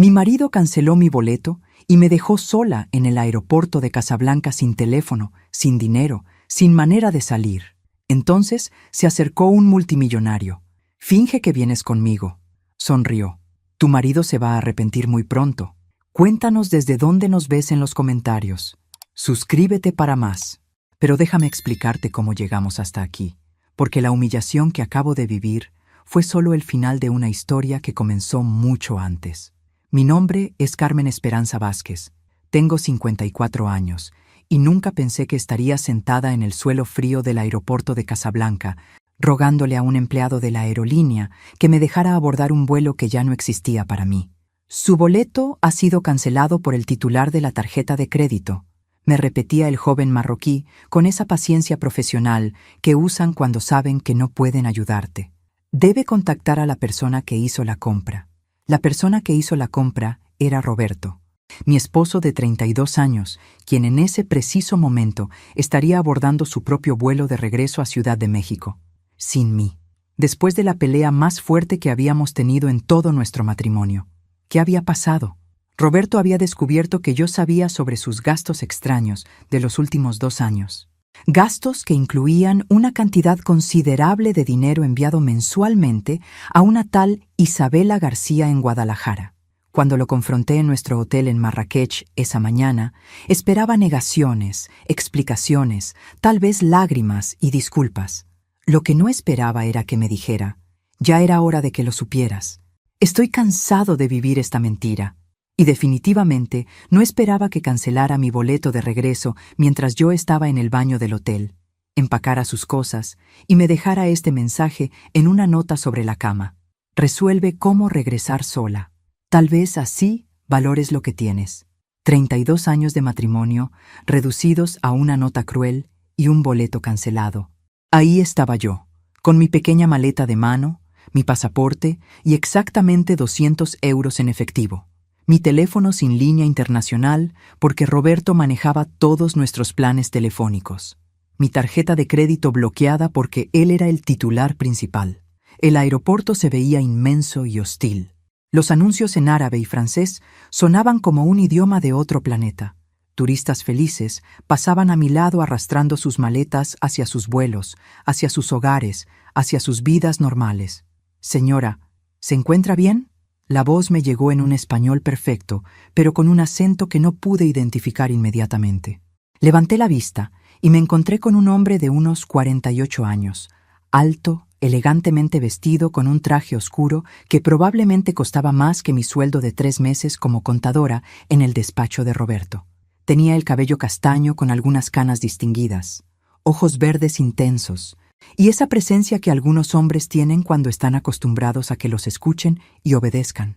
Mi marido canceló mi boleto y me dejó sola en el aeropuerto de Casablanca sin teléfono, sin dinero, sin manera de salir. Entonces se acercó un multimillonario. «Finge que vienes conmigo», sonrió. «Tu marido se va a arrepentir muy pronto. Cuéntanos desde dónde nos ves en los comentarios. Suscríbete para más». Pero déjame explicarte cómo llegamos hasta aquí, porque la humillación que acabo de vivir fue solo el final de una historia que comenzó mucho antes. Mi nombre es Carmen Esperanza Vázquez, tengo 54 años y nunca pensé que estaría sentada en el suelo frío del aeropuerto de Casablanca, rogándole a un empleado de la aerolínea que me dejara abordar un vuelo que ya no existía para mí. «Su boleto ha sido cancelado por el titular de la tarjeta de crédito», me repetía el joven marroquí con esa paciencia profesional que usan cuando saben que no pueden ayudarte. «Debe contactar a la persona que hizo la compra». La persona que hizo la compra era Roberto, mi esposo de 32 años, quien en ese preciso momento estaría abordando su propio vuelo de regreso a Ciudad de México, sin mí, después de la pelea más fuerte que habíamos tenido en todo nuestro matrimonio. ¿Qué había pasado? Roberto había descubierto que yo sabía sobre sus gastos extraños de los últimos 2 años. Gastos que incluían una cantidad considerable de dinero enviado mensualmente a una tal Isabela García en Guadalajara. Cuando lo confronté en nuestro hotel en Marrakech esa mañana, esperaba negaciones, explicaciones, tal vez lágrimas y disculpas. Lo que no esperaba era que me dijera: «Ya era hora de que lo supieras. Estoy cansado de vivir esta mentira». Y definitivamente no esperaba que cancelara mi boleto de regreso mientras yo estaba en el baño del hotel, empacara sus cosas y me dejara este mensaje en una nota sobre la cama: «Resuelve cómo regresar sola. Tal vez así valores lo que tienes». 32 años de matrimonio reducidos a una nota cruel y un boleto cancelado. Ahí estaba yo, con mi pequeña maleta de mano, mi pasaporte y exactamente 200 euros en efectivo. Mi teléfono sin línea internacional porque Roberto manejaba todos nuestros planes telefónicos. Mi tarjeta de crédito bloqueada porque él era el titular principal. El aeropuerto se veía inmenso y hostil. Los anuncios en árabe y francés sonaban como un idioma de otro planeta. Turistas felices pasaban a mi lado arrastrando sus maletas hacia sus vuelos, hacia sus hogares, hacia sus vidas normales. «Señora, ¿se encuentra bien?». La voz me llegó en un español perfecto, pero con un acento que no pude identificar inmediatamente. Levanté la vista y me encontré con un hombre de unos 48 años, alto, elegantemente vestido con un traje oscuro que probablemente costaba más que mi sueldo de 3 meses como contadora en el despacho de Roberto. Tenía el cabello castaño con algunas canas distinguidas, ojos verdes intensos, y esa presencia que algunos hombres tienen cuando están acostumbrados a que los escuchen y obedezcan.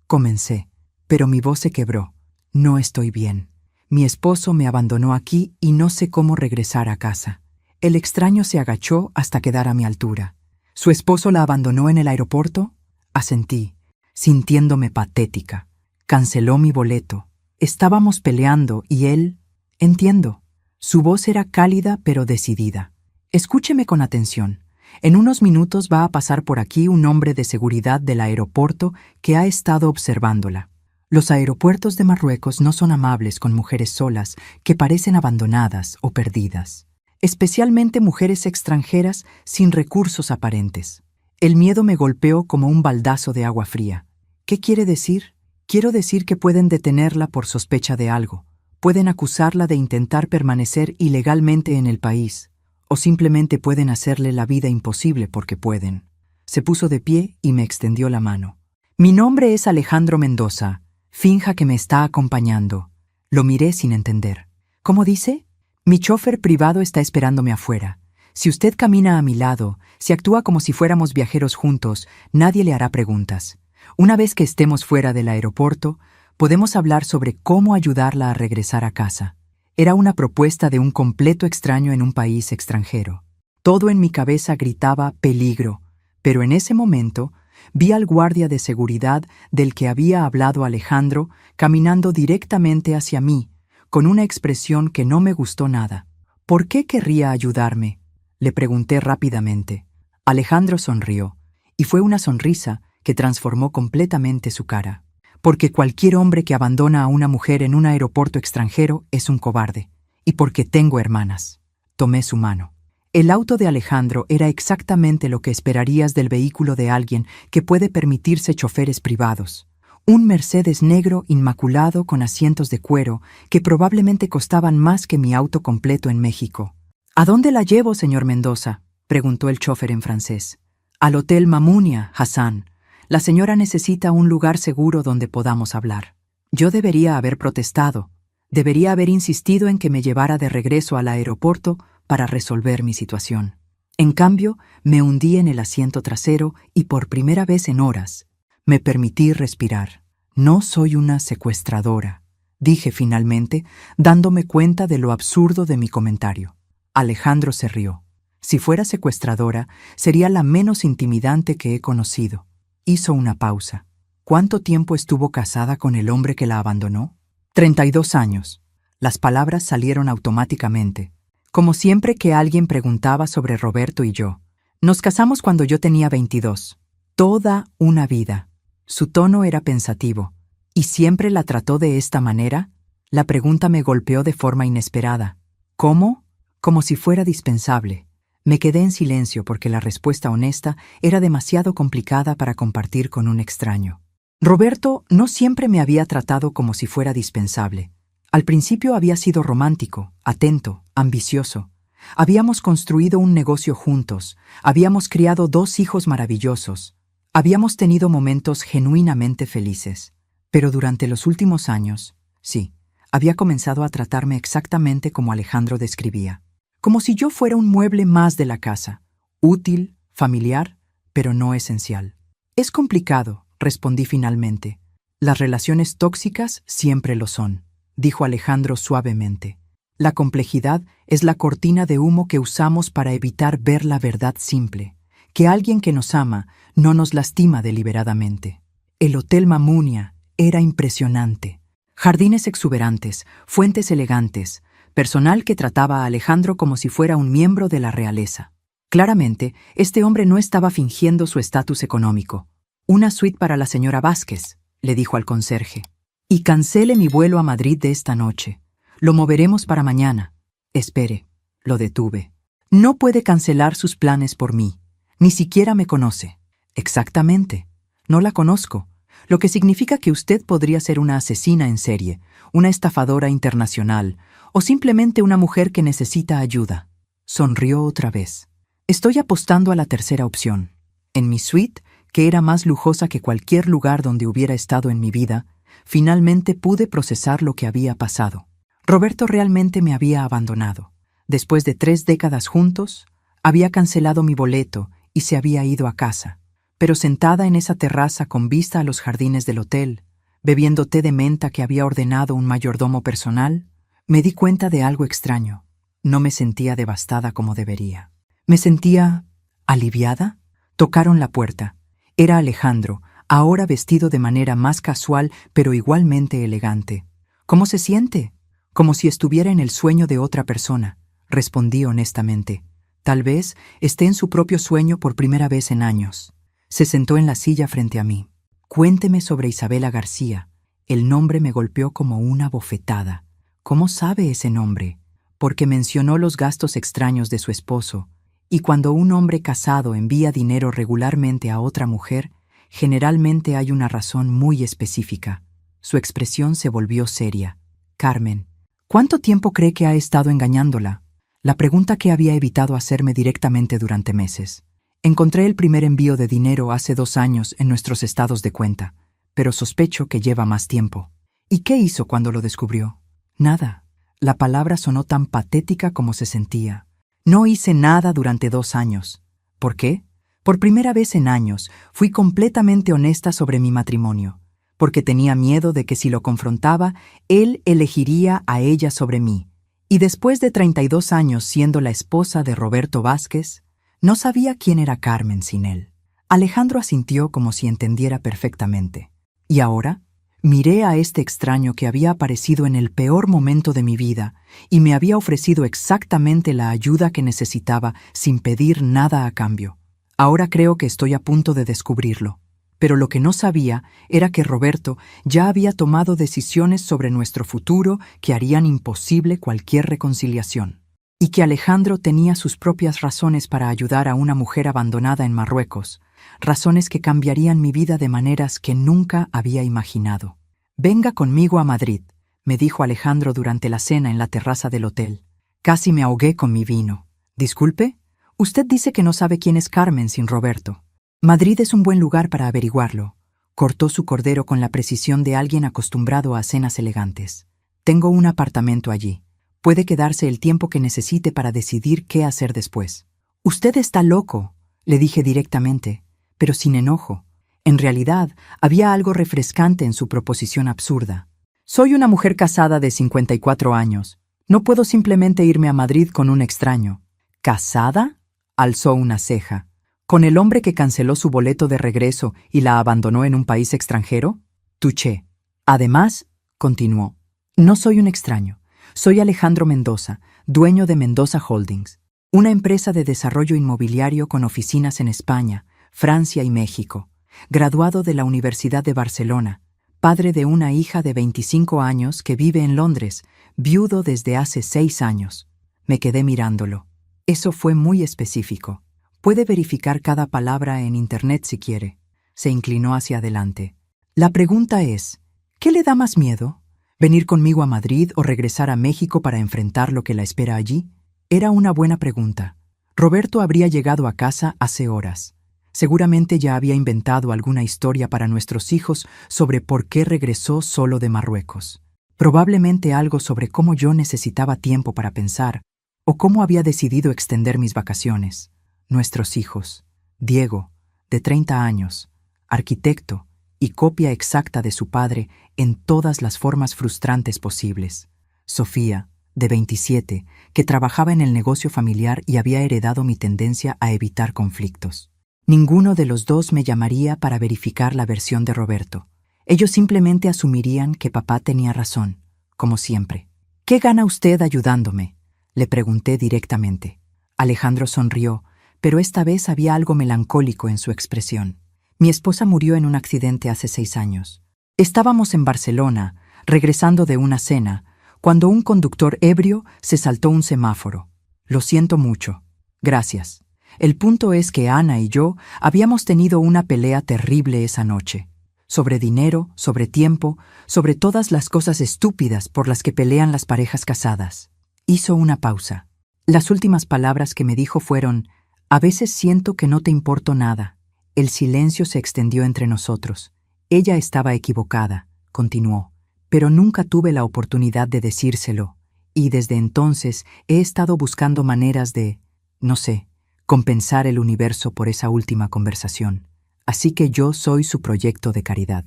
Comencé, pero mi voz se quebró. «No estoy bien. Mi esposo me abandonó aquí y no sé cómo regresar a casa». El extraño se agachó hasta quedar a mi altura. «¿Su esposo la abandonó en el aeropuerto?». Asentí, sintiéndome patética. «Canceló mi boleto. Estábamos peleando y él...». «Entiendo». Su voz era cálida pero decidida. «Escúcheme con atención. En unos minutos va a pasar por aquí un hombre de seguridad del aeropuerto que ha estado observándola. Los aeropuertos de Marruecos no son amables con mujeres solas que parecen abandonadas o perdidas, especialmente mujeres extranjeras sin recursos aparentes». El miedo me golpeó como un baldazo de agua fría. «¿Qué quiere decir?». «Quiero decir que pueden detenerla por sospecha de algo. Pueden acusarla de intentar permanecer ilegalmente en el país. O simplemente pueden hacerle la vida imposible porque pueden». Se puso de pie y me extendió la mano. «Mi nombre es Alejandro Mendoza. Finja que me está acompañando». Lo miré sin entender. «¿Cómo dice?». «Mi chofer privado está esperándome afuera. Si usted camina a mi lado, si actúa como si fuéramos viajeros juntos, nadie le hará preguntas. Una vez que estemos fuera del aeropuerto, podemos hablar sobre cómo ayudarla a regresar a casa». Era una propuesta de un completo extraño en un país extranjero. Todo en mi cabeza gritaba peligro, pero en ese momento vi al guardia de seguridad del que había hablado Alejandro caminando directamente hacia mí, con una expresión que no me gustó nada. «¿Por qué querría ayudarme?», le pregunté rápidamente. Alejandro sonrió, y fue una sonrisa que transformó completamente su cara. Porque cualquier hombre que abandona a una mujer en un aeropuerto extranjero es un cobarde. Y porque tengo hermanas. Tomé su mano. El auto de Alejandro era exactamente lo que esperarías del vehículo de alguien que puede permitirse choferes privados. Un Mercedes negro inmaculado con asientos de cuero que probablemente costaban más que mi auto completo en México. ¿A dónde la llevo, señor Mendoza?, preguntó el chofer en francés. Al Hotel Mamunia, Hassan. La señora necesita un lugar seguro donde podamos hablar. Yo debería haber protestado. Debería haber insistido en que me llevara de regreso al aeropuerto para resolver mi situación. En cambio, me hundí en el asiento trasero y por primera vez en horas me permití respirar. No soy una secuestradora, dije finalmente, dándome cuenta de lo absurdo de mi comentario. Alejandro se rió. Si fuera secuestradora, sería la menos intimidante que he conocido. Hizo una pausa. ¿Cuánto tiempo estuvo casada con el hombre que la abandonó? 32 años. Las palabras salieron automáticamente, como siempre que alguien preguntaba sobre Roberto y yo. Nos casamos cuando yo tenía 22. Toda una vida. Su tono era pensativo. ¿Y siempre la trató de esta manera? La pregunta me golpeó de forma inesperada. ¿Cómo? Como si fuera dispensable. Me quedé en silencio porque la respuesta honesta era demasiado complicada para compartir con un extraño. Roberto no siempre me había tratado como si fuera dispensable. Al principio había sido romántico, atento, ambicioso. Habíamos construido un negocio juntos, habíamos criado 2 hijos maravillosos, habíamos tenido momentos genuinamente felices. Pero durante los últimos años, sí, había comenzado a tratarme exactamente como Alejandro describía. Como si yo fuera un mueble más de la casa, útil, familiar, pero no esencial. Es complicado, respondí finalmente. Las relaciones tóxicas siempre lo son, dijo Alejandro suavemente. La complejidad es la cortina de humo que usamos para evitar ver la verdad simple, que alguien que nos ama no nos lastima deliberadamente. El Hotel Mamunia era impresionante. Jardines exuberantes, fuentes elegantes, personal que trataba a Alejandro como si fuera un miembro de la realeza. Claramente, este hombre no estaba fingiendo su estatus económico. Una suite para la señora Vázquez, le dijo al conserje. Y cancele mi vuelo a Madrid de esta noche. Lo moveremos para mañana. Espere, lo detuve. No puede cancelar sus planes por mí. Ni siquiera me conoce. Exactamente. No la conozco. Lo que significa que usted podría ser una asesina en serie, una estafadora internacional, o simplemente una mujer que necesita ayuda. Sonrió otra vez. Estoy apostando a la tercera opción. En mi suite, que era más lujosa que cualquier lugar donde hubiera estado en mi vida, finalmente pude procesar lo que había pasado. Roberto realmente me había abandonado. Después de 3 décadas juntos, había cancelado mi boleto y se había ido a casa. Pero sentada en esa terraza con vista a los jardines del hotel, bebiendo té de menta que había ordenado un mayordomo personal, me di cuenta de algo extraño. No me sentía devastada como debería. ¿Me sentía aliviada? Tocaron la puerta. Era Alejandro, ahora vestido de manera más casual pero igualmente elegante. ¿Cómo se siente? Como si estuviera en el sueño de otra persona, respondí honestamente. Tal vez esté en su propio sueño por primera vez en años. Se sentó en la silla frente a mí. Cuénteme sobre Isabela García. El nombre me golpeó como una bofetada. ¿Cómo sabe ese nombre? Porque mencionó los gastos extraños de su esposo, y cuando un hombre casado envía dinero regularmente a otra mujer, generalmente hay una razón muy específica. Su expresión se volvió seria. Carmen, ¿cuánto tiempo cree que ha estado engañándola? La pregunta que había evitado hacerme directamente durante meses. Encontré el primer envío de dinero hace 2 años en nuestros estados de cuenta, pero sospecho que lleva más tiempo. ¿Y qué hizo cuando lo descubrió? Nada. La palabra sonó tan patética como se sentía. No hice nada durante 2 años. ¿Por qué? Por primera vez en años, fui completamente honesta sobre mi matrimonio, porque tenía miedo de que si lo confrontaba, él elegiría a ella sobre mí. Y después de 32 años siendo la esposa de Roberto Vázquez, no sabía quién era Carmen sin él. Alejandro asintió como si entendiera perfectamente. ¿Y ahora? Miré a este extraño que había aparecido en el peor momento de mi vida y me había ofrecido exactamente la ayuda que necesitaba sin pedir nada a cambio. Ahora creo que estoy a punto de descubrirlo. Pero lo que no sabía era que Roberto ya había tomado decisiones sobre nuestro futuro que harían imposible cualquier reconciliación, y que Alejandro tenía sus propias razones para ayudar a una mujer abandonada en Marruecos, razones que cambiarían mi vida de maneras que nunca había imaginado. «Venga conmigo a Madrid», me dijo Alejandro durante la cena en la terraza del hotel. Casi me ahogué con mi vino. «Disculpe, usted dice que no sabe quién es Carmen sin Roberto». «Madrid es un buen lugar para averiguarlo», cortó su cordero con la precisión de alguien acostumbrado a cenas elegantes. «Tengo un apartamento allí. Puede quedarse el tiempo que necesite para decidir qué hacer después». «Usted está loco», le dije directamente, pero sin enojo. En realidad, había algo refrescante en su proposición absurda. «Soy una mujer casada de 54 años. No puedo simplemente irme a Madrid con un extraño». «¿Casada?», alzó una ceja. «¿Con el hombre que canceló su boleto de regreso y la abandonó en un país extranjero?» Tuché. «Además», continuó, «no soy un extraño. Soy Alejandro Mendoza, dueño de Mendoza Holdings, una empresa de desarrollo inmobiliario con oficinas en España, Francia y México, graduado de la Universidad de Barcelona, padre de una hija de 25 años que vive en Londres, viudo desde hace 6 años. Me quedé mirándolo. Eso fue muy específico. Puede verificar cada palabra en Internet si quiere. Se inclinó hacia adelante. La pregunta es, ¿qué le da más miedo? ¿Venir conmigo a Madrid o regresar a México para enfrentar lo que la espera allí? Era una buena pregunta. Roberto habría llegado a casa hace horas. Seguramente ya había inventado alguna historia para nuestros hijos sobre por qué regresó solo de Marruecos. Probablemente algo sobre cómo yo necesitaba tiempo para pensar, o cómo había decidido extender mis vacaciones. Nuestros hijos. Diego, de 30 años, arquitecto y copia exacta de su padre en todas las formas frustrantes posibles. Sofía, de 27, que trabajaba en el negocio familiar y había heredado mi tendencia a evitar conflictos. Ninguno de los dos me llamaría para verificar la versión de Roberto. Ellos simplemente asumirían que papá tenía razón, como siempre. «¿Qué gana usted ayudándome?», le pregunté directamente. Alejandro sonrió, pero esta vez había algo melancólico en su expresión. «Mi esposa murió en un accidente hace 6 años. Estábamos en Barcelona, regresando de una cena, cuando un conductor ebrio se saltó un semáforo. Lo siento mucho. Gracias. El punto es que Ana y yo habíamos tenido una pelea terrible esa noche. Sobre dinero, sobre tiempo, sobre todas las cosas estúpidas por las que pelean las parejas casadas». Hizo una pausa. Las últimas palabras que me dijo fueron: «A veces siento que no te importo nada». El silencio se extendió entre nosotros. Ella estaba equivocada, continuó, pero nunca tuve la oportunidad de decírselo, y desde entonces he estado buscando maneras de, no sé, compensar el universo por esa última conversación. Así que yo soy su proyecto de caridad.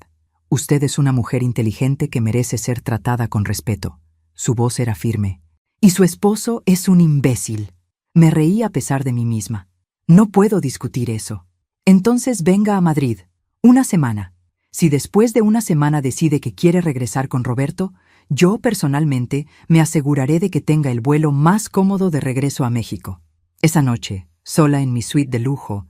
Usted es una mujer inteligente que merece ser tratada con respeto». Su voz era firme. «Y su esposo es un imbécil». Me reí a pesar de mí misma. «No puedo discutir eso». «Entonces venga a Madrid. 1 semana. Si después de 1 semana decide que quiere regresar con Roberto, yo personalmente me aseguraré de que tenga el vuelo más cómodo de regreso a México». Esa noche, sola en mi suite de lujo,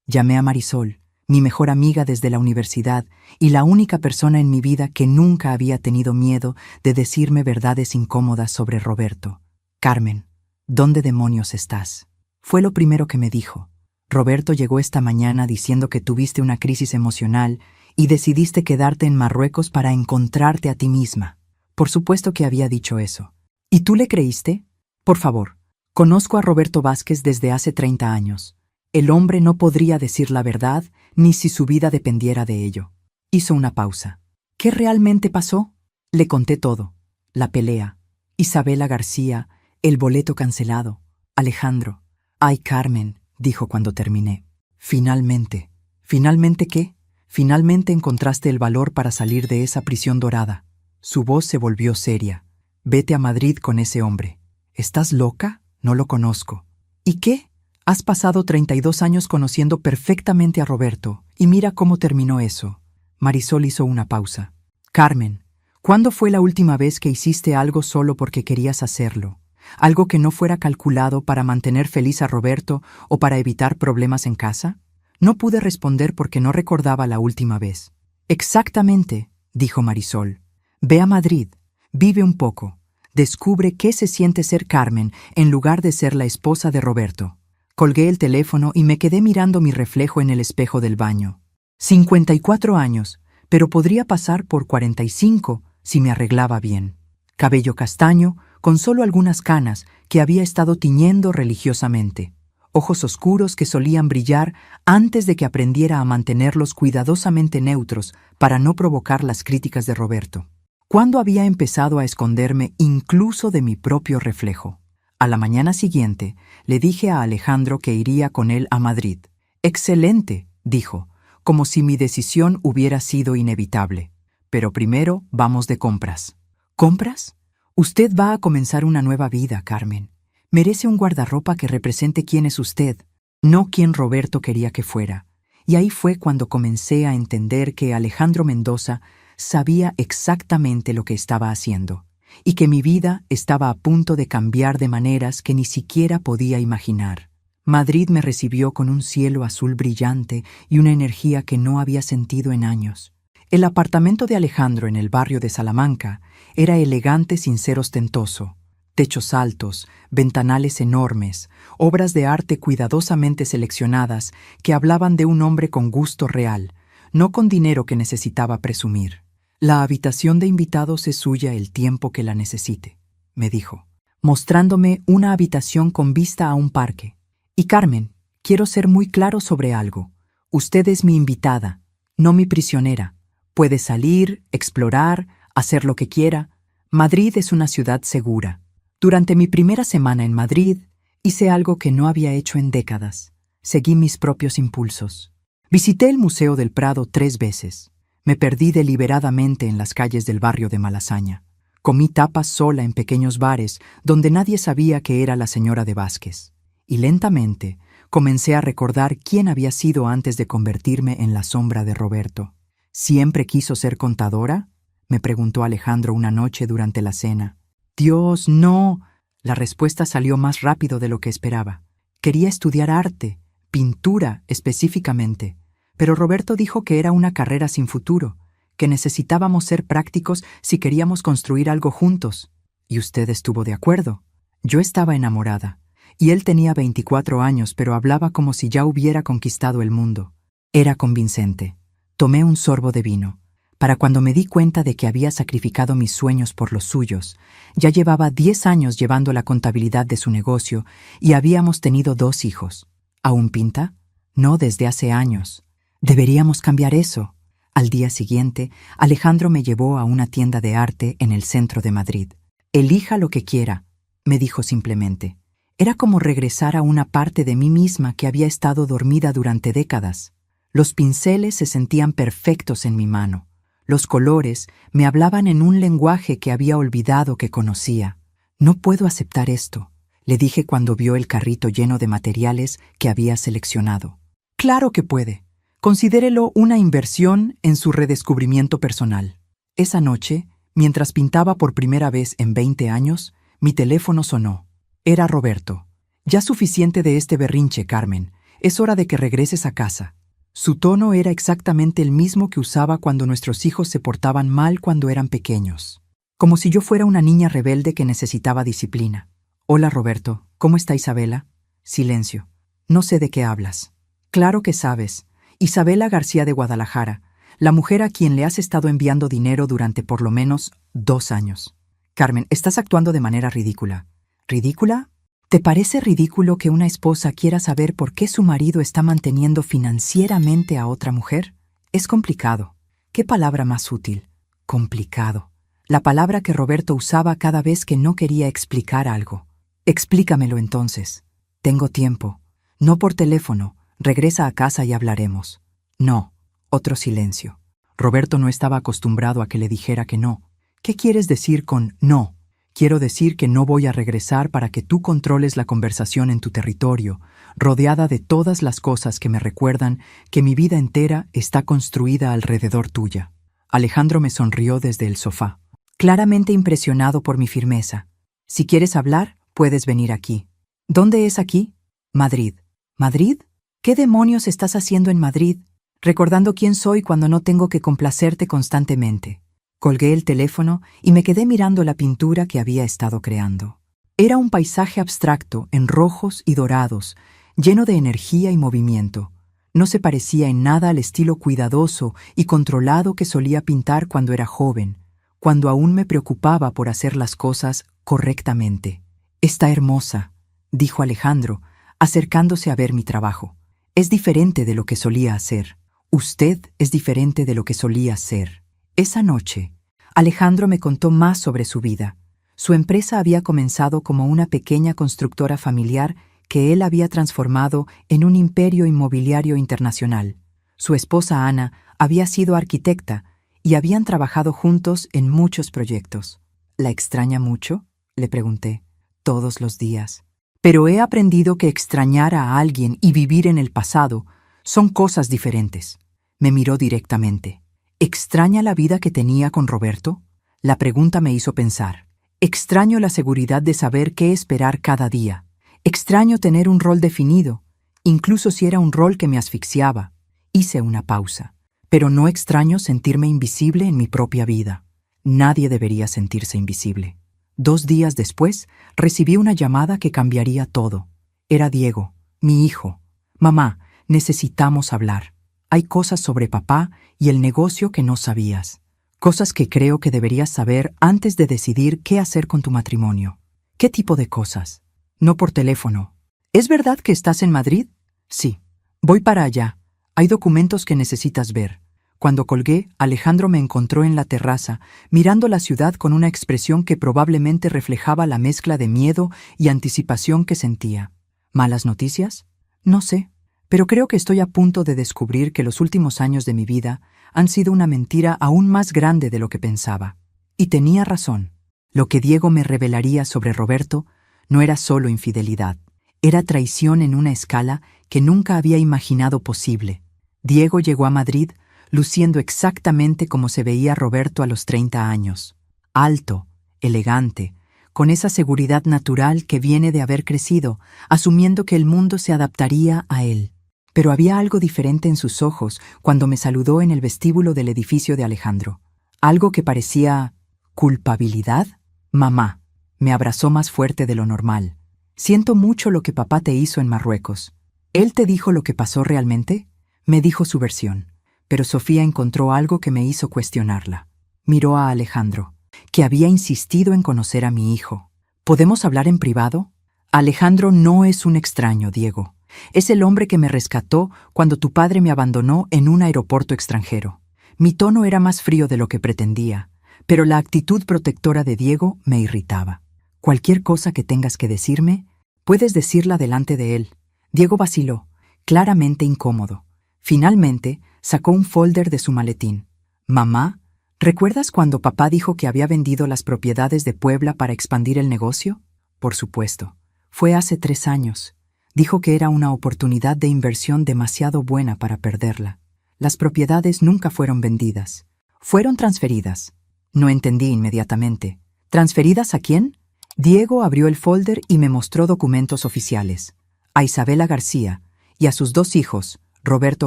llamé a Marisol, mi mejor amiga desde la universidad y la única persona en mi vida que nunca había tenido miedo de decirme verdades incómodas sobre Roberto. «Carmen, ¿dónde demonios estás?». Fue lo primero que me dijo. «Roberto llegó esta mañana diciendo que tuviste una crisis emocional y decidiste quedarte en Marruecos para encontrarte a ti misma». Por supuesto que había dicho eso. «¿Y tú le creíste? Por favor, conozco a Roberto Vázquez desde hace 30 años. El hombre no podría decir la verdad ni si su vida dependiera de ello». Hizo una pausa. «¿Qué realmente pasó?». Le conté todo. La pelea, Isabela García, el boleto cancelado, Alejandro. «Ay, Carmen», dijo cuando terminé. «Finalmente». «¿Finalmente qué?». «Finalmente encontraste el valor para salir de esa prisión dorada». Su voz se volvió seria. «Vete a Madrid con ese hombre». «¿Estás loca? No lo conozco». «¿Y qué? Has pasado 32 años conociendo perfectamente a Roberto, y mira cómo terminó eso». Marisol hizo una pausa. «Carmen, ¿cuándo fue la última vez que hiciste algo solo porque querías hacerlo? Algo que no fuera calculado para mantener feliz a Roberto o para evitar problemas en casa? No pude responder porque no recordaba la última vez. Exactamente, dijo Marisol. Ve a Madrid, vive un poco, descubre qué se siente ser Carmen en lugar de ser la esposa de Roberto. Colgué el teléfono y me quedé mirando mi reflejo en el espejo del baño. 54 años, pero podría pasar por 45 si me arreglaba bien. Cabello castaño, con solo algunas canas que había estado tiñendo religiosamente. Ojos oscuros que solían brillar antes de que aprendiera a mantenerlos cuidadosamente neutros para no provocar las críticas de Roberto. ¿Cuándo había empezado a esconderme incluso de mi propio reflejo? A la mañana siguiente, le dije a Alejandro que iría con él a Madrid. «Excelente», dijo, como si mi decisión hubiera sido inevitable. «Pero primero vamos de compras». «¿Compras? Usted va a comenzar una nueva vida, Carmen. Merece un guardarropa que represente quién es usted, no quién Roberto quería que fuera». Y ahí fue cuando comencé a entender que Alejandro Mendoza sabía exactamente lo que estaba haciendo, y que mi vida estaba a punto de cambiar de maneras que ni siquiera podía imaginar. Madrid me recibió con un cielo azul brillante y una energía que no había sentido en años. El apartamento de Alejandro en el barrio de Salamanca era elegante sin ser ostentoso. Techos altos, ventanales enormes, obras de arte cuidadosamente seleccionadas que hablaban de un hombre con gusto real, no con dinero que necesitaba presumir. «La habitación de invitados es suya el tiempo que la necesite», me dijo, mostrándome una habitación con vista a un parque. «Y Carmen, quiero ser muy claro sobre algo. Usted es mi invitada, no mi prisionera. Puede salir, explorar, hacer lo que quiera. Madrid es una ciudad segura». Durante mi primera semana en Madrid, hice algo que no había hecho en décadas. Seguí mis propios impulsos. Visité el Museo del Prado 3 veces. Me perdí deliberadamente en las calles del barrio de Malasaña. Comí tapas sola en pequeños bares donde nadie sabía que era la señora de Vázquez. Y lentamente comencé a recordar quién había sido antes de convertirme en la sombra de Roberto. ¿Siempre quiso ser contadora?, me preguntó Alejandro una noche durante la cena. «Dios, no». La respuesta salió más rápido de lo que esperaba. Quería estudiar arte, pintura específicamente, pero Roberto dijo que era una carrera sin futuro, que necesitábamos ser prácticos si queríamos construir algo juntos. Y usted estuvo de acuerdo. Yo estaba enamorada, y él tenía 24 años, pero hablaba como si ya hubiera conquistado el mundo. Era convincente. Tomé un sorbo de vino. Para cuando me di cuenta de que había sacrificado mis sueños por los suyos, ya llevaba 10 años llevando la contabilidad de su negocio y habíamos tenido 2 hijos. ¿Aún pinta? No, desde hace años. Deberíamos cambiar eso. Al día siguiente, Alejandro me llevó a una tienda de arte en el centro de Madrid. «Elija lo que quiera», me dijo simplemente. Era como regresar a una parte de mí misma que había estado dormida durante décadas. Los pinceles se sentían perfectos en mi mano. Los colores me hablaban en un lenguaje que había olvidado que conocía. «No puedo aceptar esto», le dije cuando vio el carrito lleno de materiales que había seleccionado. «Claro que puede. Considérelo una inversión en su redescubrimiento personal». Esa noche, mientras pintaba por primera vez en 20 años, mi teléfono sonó. Era Roberto. «Ya suficiente de este berrinche, Carmen. Es hora de que regreses a casa». Su tono era exactamente el mismo que usaba cuando nuestros hijos se portaban mal cuando eran pequeños. Como si yo fuera una niña rebelde que necesitaba disciplina. «Hola, Roberto. ¿Cómo está Isabela?» Silencio. «No sé de qué hablas». «Claro que sabes. Isabela García de Guadalajara, la mujer a quien le has estado enviando dinero durante por lo menos 2 años. Carmen, estás actuando de manera ridícula». ¿Ridícula? ¿Te parece ridículo que una esposa quiera saber por qué su marido está manteniendo financieramente a otra mujer? Es complicado. ¿Qué palabra más útil? Complicado. La palabra que Roberto usaba cada vez que no quería explicar algo. «Explícamelo entonces». «Tengo tiempo». «No por teléfono. Regresa a casa y hablaremos». «No». Otro silencio. Roberto no estaba acostumbrado a que le dijera que no. «¿Qué quieres decir con no?» «Quiero decir que no voy a regresar para que tú controles la conversación en tu territorio, rodeada de todas las cosas que me recuerdan que mi vida entera está construida alrededor tuya». Alejandro me sonrió desde el sofá, claramente impresionado por mi firmeza. «Si quieres hablar, puedes venir aquí». «¿Dónde es aquí?» «Madrid». «¿Madrid? ¿Qué demonios estás haciendo en Madrid, recordando quién soy cuando no tengo que complacerte constantemente? Colgué el teléfono y me quedé mirando la pintura que había estado creando. Era un paisaje abstracto en rojos y dorados, lleno de energía y movimiento. No se parecía en nada al estilo cuidadoso y controlado que solía pintar cuando era joven, cuando aún me preocupaba por hacer las cosas correctamente. «Está hermosa», dijo Alejandro, acercándose a ver mi trabajo. «Es diferente de lo que solía hacer. Usted es diferente de lo que solía ser». Esa noche, Alejandro me contó más sobre su vida. Su empresa había comenzado como una pequeña constructora familiar que él había transformado en un imperio inmobiliario internacional. Su esposa Ana había sido arquitecta y habían trabajado juntos en muchos proyectos. «¿La extraña mucho?», le pregunté. «Todos los días. Pero he aprendido que extrañar a alguien y vivir en el pasado son cosas diferentes». Me miró directamente. «¿Extraña la vida que tenía con Roberto?». La pregunta me hizo pensar. «Extraño la seguridad de saber qué esperar cada día. Extraño tener un rol definido, incluso si era un rol que me asfixiaba». Hice una pausa. «Pero no extraño sentirme invisible en mi propia vida». Nadie debería sentirse invisible. 2 días después, recibí una llamada que cambiaría todo. Era Diego, mi hijo. «Mamá, necesitamos hablar. Hay cosas sobre papá y el negocio que no sabías. Cosas que creo que deberías saber antes de decidir qué hacer con tu matrimonio». «¿Qué tipo de cosas?». «No por teléfono». «¿Es verdad que estás en Madrid?». «Sí. Voy para allá. Hay documentos que necesitas ver». Cuando colgué, Alejandro me encontró en la terraza, mirando la ciudad con una expresión que probablemente reflejaba la mezcla de miedo y anticipación que sentía. «¿Malas noticias?». «No sé, pero creo que estoy a punto de descubrir que los últimos años de mi vida han sido una mentira aún más grande de lo que pensaba». Y tenía razón. Lo que Diego me revelaría sobre Roberto no era solo infidelidad. Era traición en una escala que nunca había imaginado posible. Diego llegó a Madrid luciendo exactamente como se veía Roberto a los 30 años. Alto, elegante, con esa seguridad natural que viene de haber crecido, asumiendo que el mundo se adaptaría a él. Pero había algo diferente en sus ojos cuando me saludó en el vestíbulo del edificio de Alejandro. Algo que parecía... ¿culpabilidad? «Mamá», me abrazó más fuerte de lo normal. «Siento mucho lo que papá te hizo en Marruecos». «¿Él te dijo lo que pasó realmente?». Me dijo su versión. Pero Sofía encontró algo que me hizo cuestionarla. Miró a Alejandro, que había insistido en conocer a mi hijo. «¿Podemos hablar en privado?». «Alejandro no es un extraño, Diego. Es el hombre que me rescató cuando tu padre me abandonó en un aeropuerto extranjero». Mi tono era más frío de lo que pretendía, pero la actitud protectora de Diego me irritaba. «Cualquier cosa que tengas que decirme, puedes decirla delante de él». Diego vaciló, claramente incómodo. Finalmente, sacó un folder de su maletín. «Mamá, ¿recuerdas cuando papá dijo que había vendido las propiedades de Puebla para expandir el negocio?». «Por supuesto. Fue hace 3 años. Dijo que era una oportunidad de inversión demasiado buena para perderla. Las propiedades nunca fueron vendidas. Fueron transferidas». No entendí inmediatamente. «¿Transferidas a quién?». Diego abrió el folder y me mostró documentos oficiales. A Isabela García y a sus 2 hijos, Roberto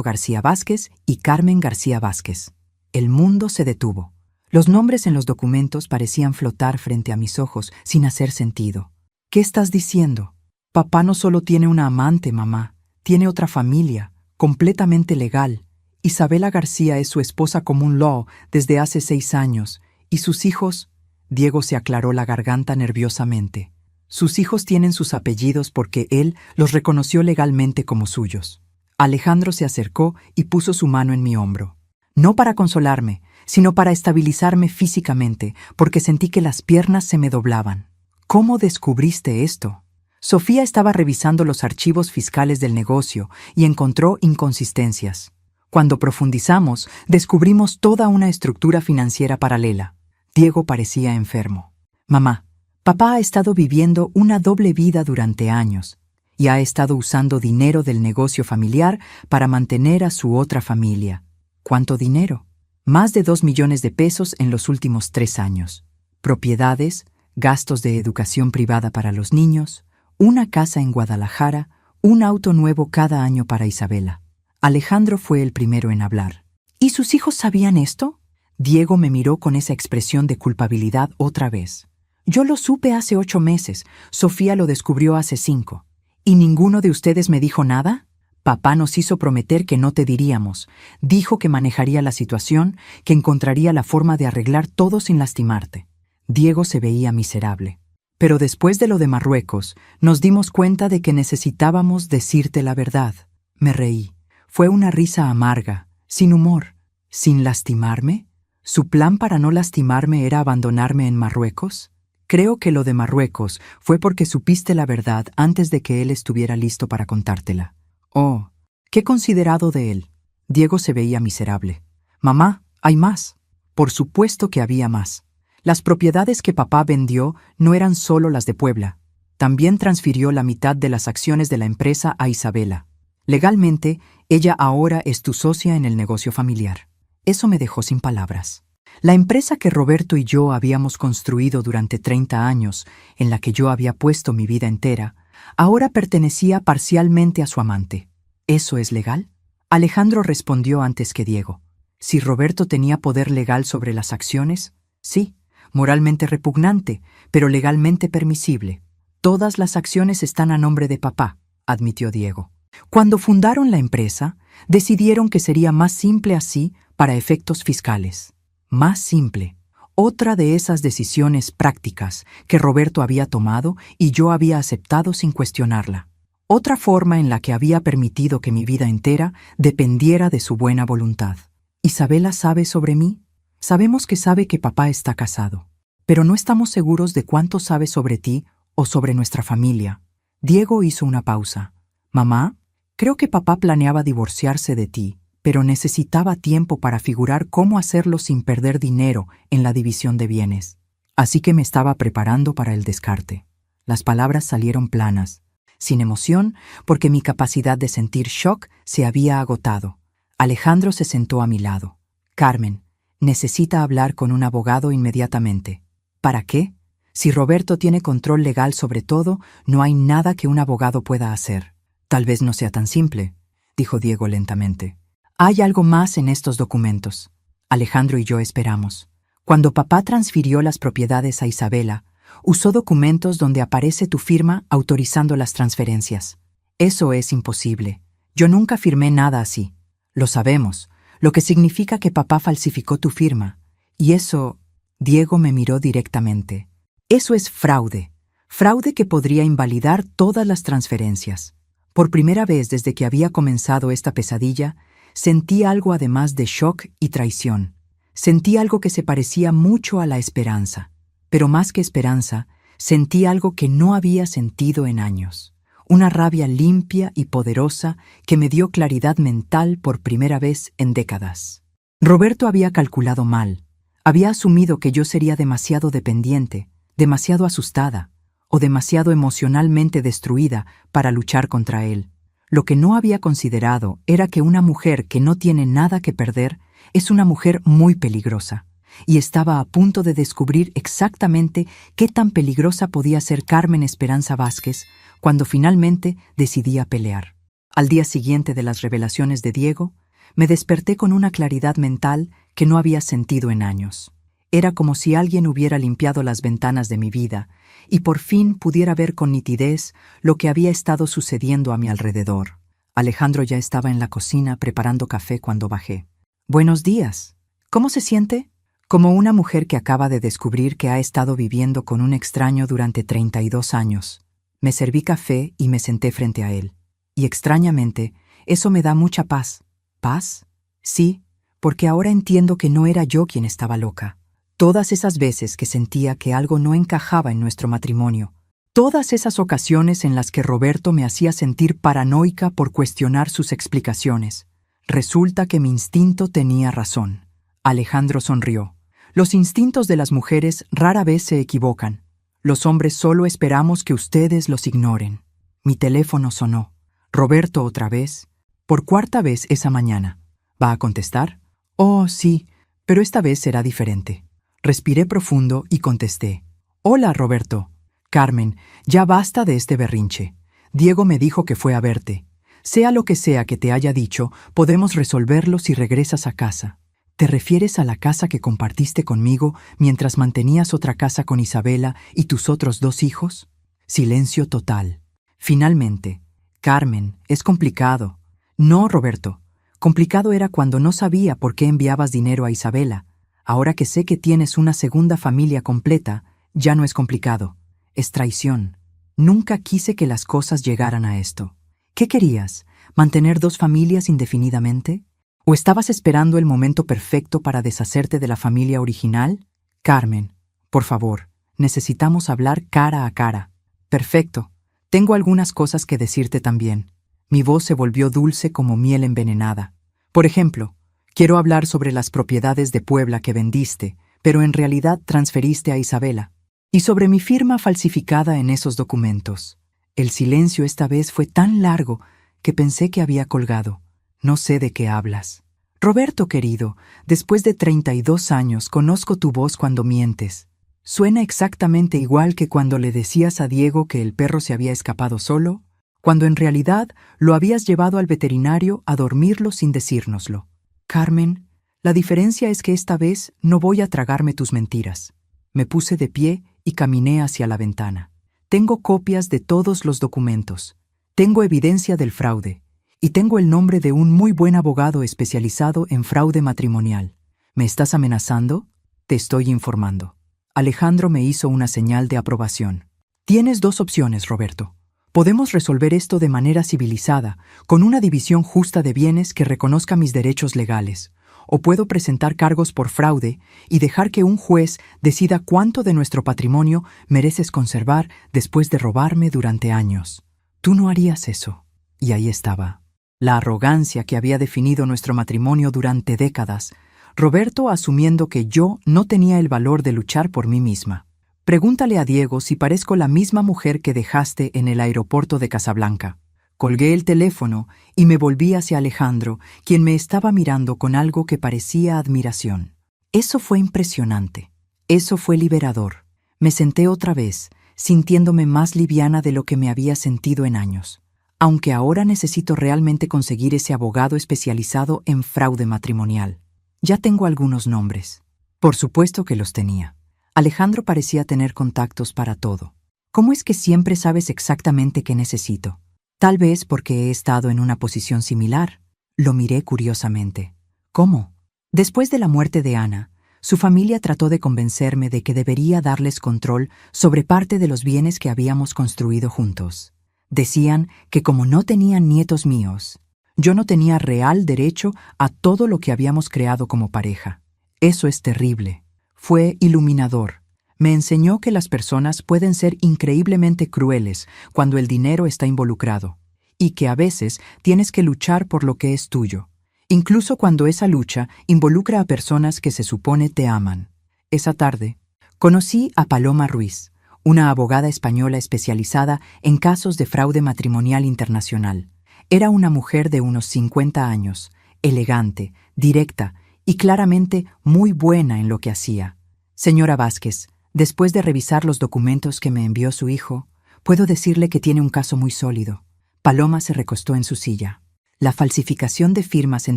García Vázquez y Carmen García Vázquez. El mundo se detuvo. Los nombres en los documentos parecían flotar frente a mis ojos sin hacer sentido. «¿Qué estás diciendo? Papá no solo tiene una amante, mamá. Tiene otra familia, completamente legal. Isabela García es su esposa common law desde hace 6 años. Y sus hijos...». Diego se aclaró la garganta nerviosamente. «Sus hijos tienen sus apellidos porque él los reconoció legalmente como suyos». Alejandro se acercó y puso su mano en mi hombro. No para consolarme, sino para estabilizarme físicamente, porque sentí que las piernas se me doblaban. «¿Cómo descubriste esto?». Sofía estaba revisando los archivos fiscales del negocio y encontró inconsistencias. Cuando profundizamos, descubrimos toda una estructura financiera paralela. Diego parecía enfermo. «Mamá, papá ha estado viviendo una doble vida durante años y ha estado usando dinero del negocio familiar para mantener a su otra familia». «¿Cuánto dinero?». «Más de 2 millones de pesos en los últimos 3 años. Propiedades, gastos de educación privada para los niños, una casa en Guadalajara, Un auto nuevo cada año para Isabela. Alejandro fue el primero en hablar. ¿Y sus hijos sabían esto? Diego me miró con esa expresión de culpabilidad otra vez. Yo lo supe hace 8 meses, Sofía lo descubrió hace 5. ¿Y ninguno de ustedes me dijo nada? Papá nos hizo prometer que no te diríamos. Dijo que manejaría la situación, que encontraría la forma de arreglar todo sin lastimarte. Diego se veía miserable. Pero después de lo de Marruecos, nos dimos cuenta de que necesitábamos decirte la verdad. Me reí. Fue una risa amarga, sin humor. ¿Sin lastimarme? ¿Su plan para no lastimarme era abandonarme en Marruecos? Creo que lo de Marruecos fue porque supiste la verdad antes de que él estuviera listo para contártela. Oh, qué considerado de él. Diego se veía miserable. Mamá, hay más. Por supuesto que había más. Las propiedades que papá vendió no eran solo las de Puebla. También transfirió la mitad de las acciones de la empresa a Isabela. Legalmente, ella ahora es tu socia en el negocio familiar. Eso me dejó sin palabras. La empresa que Roberto y yo habíamos construido durante 30 años, en la que yo había puesto mi vida entera, ahora pertenecía parcialmente a su amante. ¿Eso es legal? Alejandro respondió antes que Diego. Si Roberto tenía poder legal sobre las acciones, sí, moralmente repugnante, pero legalmente permisible. Todas las acciones están a nombre de papá, admitió Diego. Cuando fundaron la empresa, decidieron que sería más simple así para efectos fiscales. Más simple. Otra de esas decisiones prácticas que Roberto había tomado y yo había aceptado sin cuestionarla. Otra forma en la que había permitido que mi vida entera dependiera de su buena voluntad. ¿Isabela sabe sobre mí? Sabemos que sabe que papá está casado, pero no estamos seguros de cuánto sabe sobre ti o sobre nuestra familia. Diego hizo una pausa. Mamá, creo que papá planeaba divorciarse de ti, pero necesitaba tiempo para figurar cómo hacerlo sin perder dinero en la división de bienes. Así que me estaba preparando para el descarte. Las palabras salieron planas, sin emoción, porque mi capacidad de sentir shock se había agotado. Alejandro se sentó a mi lado. Carmen, necesita hablar con un abogado inmediatamente. ¿Para qué? Si Roberto tiene control legal sobre todo, no hay nada que un abogado pueda hacer. Tal vez no sea tan simple, dijo Diego lentamente. Hay algo más en estos documentos. Alejandro y yo esperamos. Cuando papá transfirió las propiedades a Isabela, usó documentos donde aparece tu firma autorizando las transferencias. Eso es imposible. Yo nunca firmé nada así. Lo sabemos, lo que significa que papá falsificó tu firma. Y eso... Diego me miró directamente. Eso es fraude. Fraude que podría invalidar todas las transferencias. Por primera vez desde que había comenzado esta pesadilla, sentí algo además de shock y traición. Sentí algo que se parecía mucho a la esperanza. Pero más que esperanza, sentí algo que no había sentido en años. Una rabia limpia y poderosa que me dio claridad mental por primera vez en décadas. Roberto había calculado mal. Había asumido que yo sería demasiado dependiente, demasiado asustada o demasiado emocionalmente destruida para luchar contra él. Lo que no había considerado era que una mujer que no tiene nada que perder es una mujer muy peligrosa, y estaba a punto de descubrir exactamente qué tan peligrosa podía ser Carmen Esperanza Vázquez cuando finalmente decidía pelear. Al día siguiente de las revelaciones de Diego, me desperté con una claridad mental que no había sentido en años. Era como si alguien hubiera limpiado las ventanas de mi vida y por fin pudiera ver con nitidez lo que había estado sucediendo a mi alrededor. Alejandro ya estaba en la cocina preparando café cuando bajé. «Buenos días. ¿Cómo se siente?» Como una mujer que acaba de descubrir que ha estado viviendo con un extraño durante 32 años. Me serví café y me senté frente a él. Y extrañamente, eso me da mucha paz. ¿Paz? Sí, porque ahora entiendo que no era yo quien estaba loca. Todas esas veces que sentía que algo no encajaba en nuestro matrimonio. Todas esas ocasiones en las que Roberto me hacía sentir paranoica por cuestionar sus explicaciones. Resulta que mi instinto tenía razón. Alejandro sonrió. Los instintos de las mujeres rara vez se equivocan. Los hombres solo esperamos que ustedes los ignoren. Mi teléfono sonó. Roberto otra vez. Por 4ª vez esa mañana. ¿Va a contestar? Oh, sí, pero esta vez será diferente. Respiré profundo y contesté. Hola, Roberto. Carmen, ya basta de este berrinche. Diego me dijo que fue a verte. Sea lo que sea que te haya dicho, podemos resolverlo si regresas a casa. ¿Te refieres a la casa que compartiste conmigo mientras mantenías otra casa con Isabela y tus otros 2 hijos? Silencio total. Finalmente, Carmen, es complicado. No, Roberto. Complicado era cuando no sabía por qué enviabas dinero a Isabela. Ahora que sé que tienes una segunda familia completa, ya no es complicado. Es traición. Nunca quise que las cosas llegaran a esto. ¿Qué querías? ¿Mantener 2 familias indefinidamente? ¿O estabas esperando el momento perfecto para deshacerte de la familia original? Carmen, por favor, necesitamos hablar cara a cara. Perfecto. Tengo algunas cosas que decirte también. Mi voz se volvió dulce como miel envenenada. Por ejemplo, quiero hablar sobre las propiedades de Puebla que vendiste, pero en realidad transferiste a Isabela. Y sobre mi firma falsificada en esos documentos. El silencio esta vez fue tan largo que pensé que había colgado. No sé de qué hablas. Roberto, querido, después de 32 años conozco tu voz cuando mientes. Suena exactamente igual que cuando le decías a Diego que el perro se había escapado solo, cuando en realidad lo habías llevado al veterinario a dormirlo sin decírnoslo. Carmen, la diferencia es que esta vez no voy a tragarme tus mentiras. Me puse de pie y caminé hacia la ventana. Tengo copias de todos los documentos. Tengo evidencia del fraude. Y tengo el nombre de un muy buen abogado especializado en fraude matrimonial. ¿Me estás amenazando? Te estoy informando. Alejandro me hizo una señal de aprobación. Tienes 2 opciones, Roberto. Podemos resolver esto de manera civilizada, con una división justa de bienes que reconozca mis derechos legales. O puedo presentar cargos por fraude y dejar que un juez decida cuánto de nuestro patrimonio mereces conservar después de robarme durante años. Tú no harías eso. Y ahí estaba. La arrogancia que había definido nuestro matrimonio durante décadas, Roberto asumiendo que yo no tenía el valor de luchar por mí misma. Pregúntale a Diego si parezco la misma mujer que dejaste en el aeropuerto de Casablanca. Colgué el teléfono y me volví hacia Alejandro, quien me estaba mirando con algo que parecía admiración. Eso fue impresionante. Eso fue liberador. Me senté otra vez, sintiéndome más liviana de lo que me había sentido en años. Aunque ahora necesito realmente conseguir ese abogado especializado en fraude matrimonial. Ya tengo algunos nombres. Por supuesto que los tenía. Alejandro parecía tener contactos para todo. ¿Cómo es que siempre sabes exactamente qué necesito? Tal vez porque he estado en una posición similar. Lo miré curiosamente. ¿Cómo? Después de la muerte de Ana, su familia trató de convencerme de que debería darles control sobre parte de los bienes que habíamos construido juntos. Decían que como no tenían nietos míos, yo no tenía real derecho a todo lo que habíamos creado como pareja. Eso es terrible. Fue iluminador. Me enseñó que las personas pueden ser increíblemente crueles cuando el dinero está involucrado, y que a veces tienes que luchar por lo que es tuyo, incluso cuando esa lucha involucra a personas que se supone te aman. Esa tarde, conocí a Paloma Ruiz, una abogada española especializada en casos de fraude matrimonial internacional. Era una mujer de unos 50 años, elegante, directa y claramente muy buena en lo que hacía. Señora Vázquez, después de revisar los documentos que me envió su hijo, puedo decirle que tiene un caso muy sólido. Paloma se recostó en su silla. La falsificación de firmas en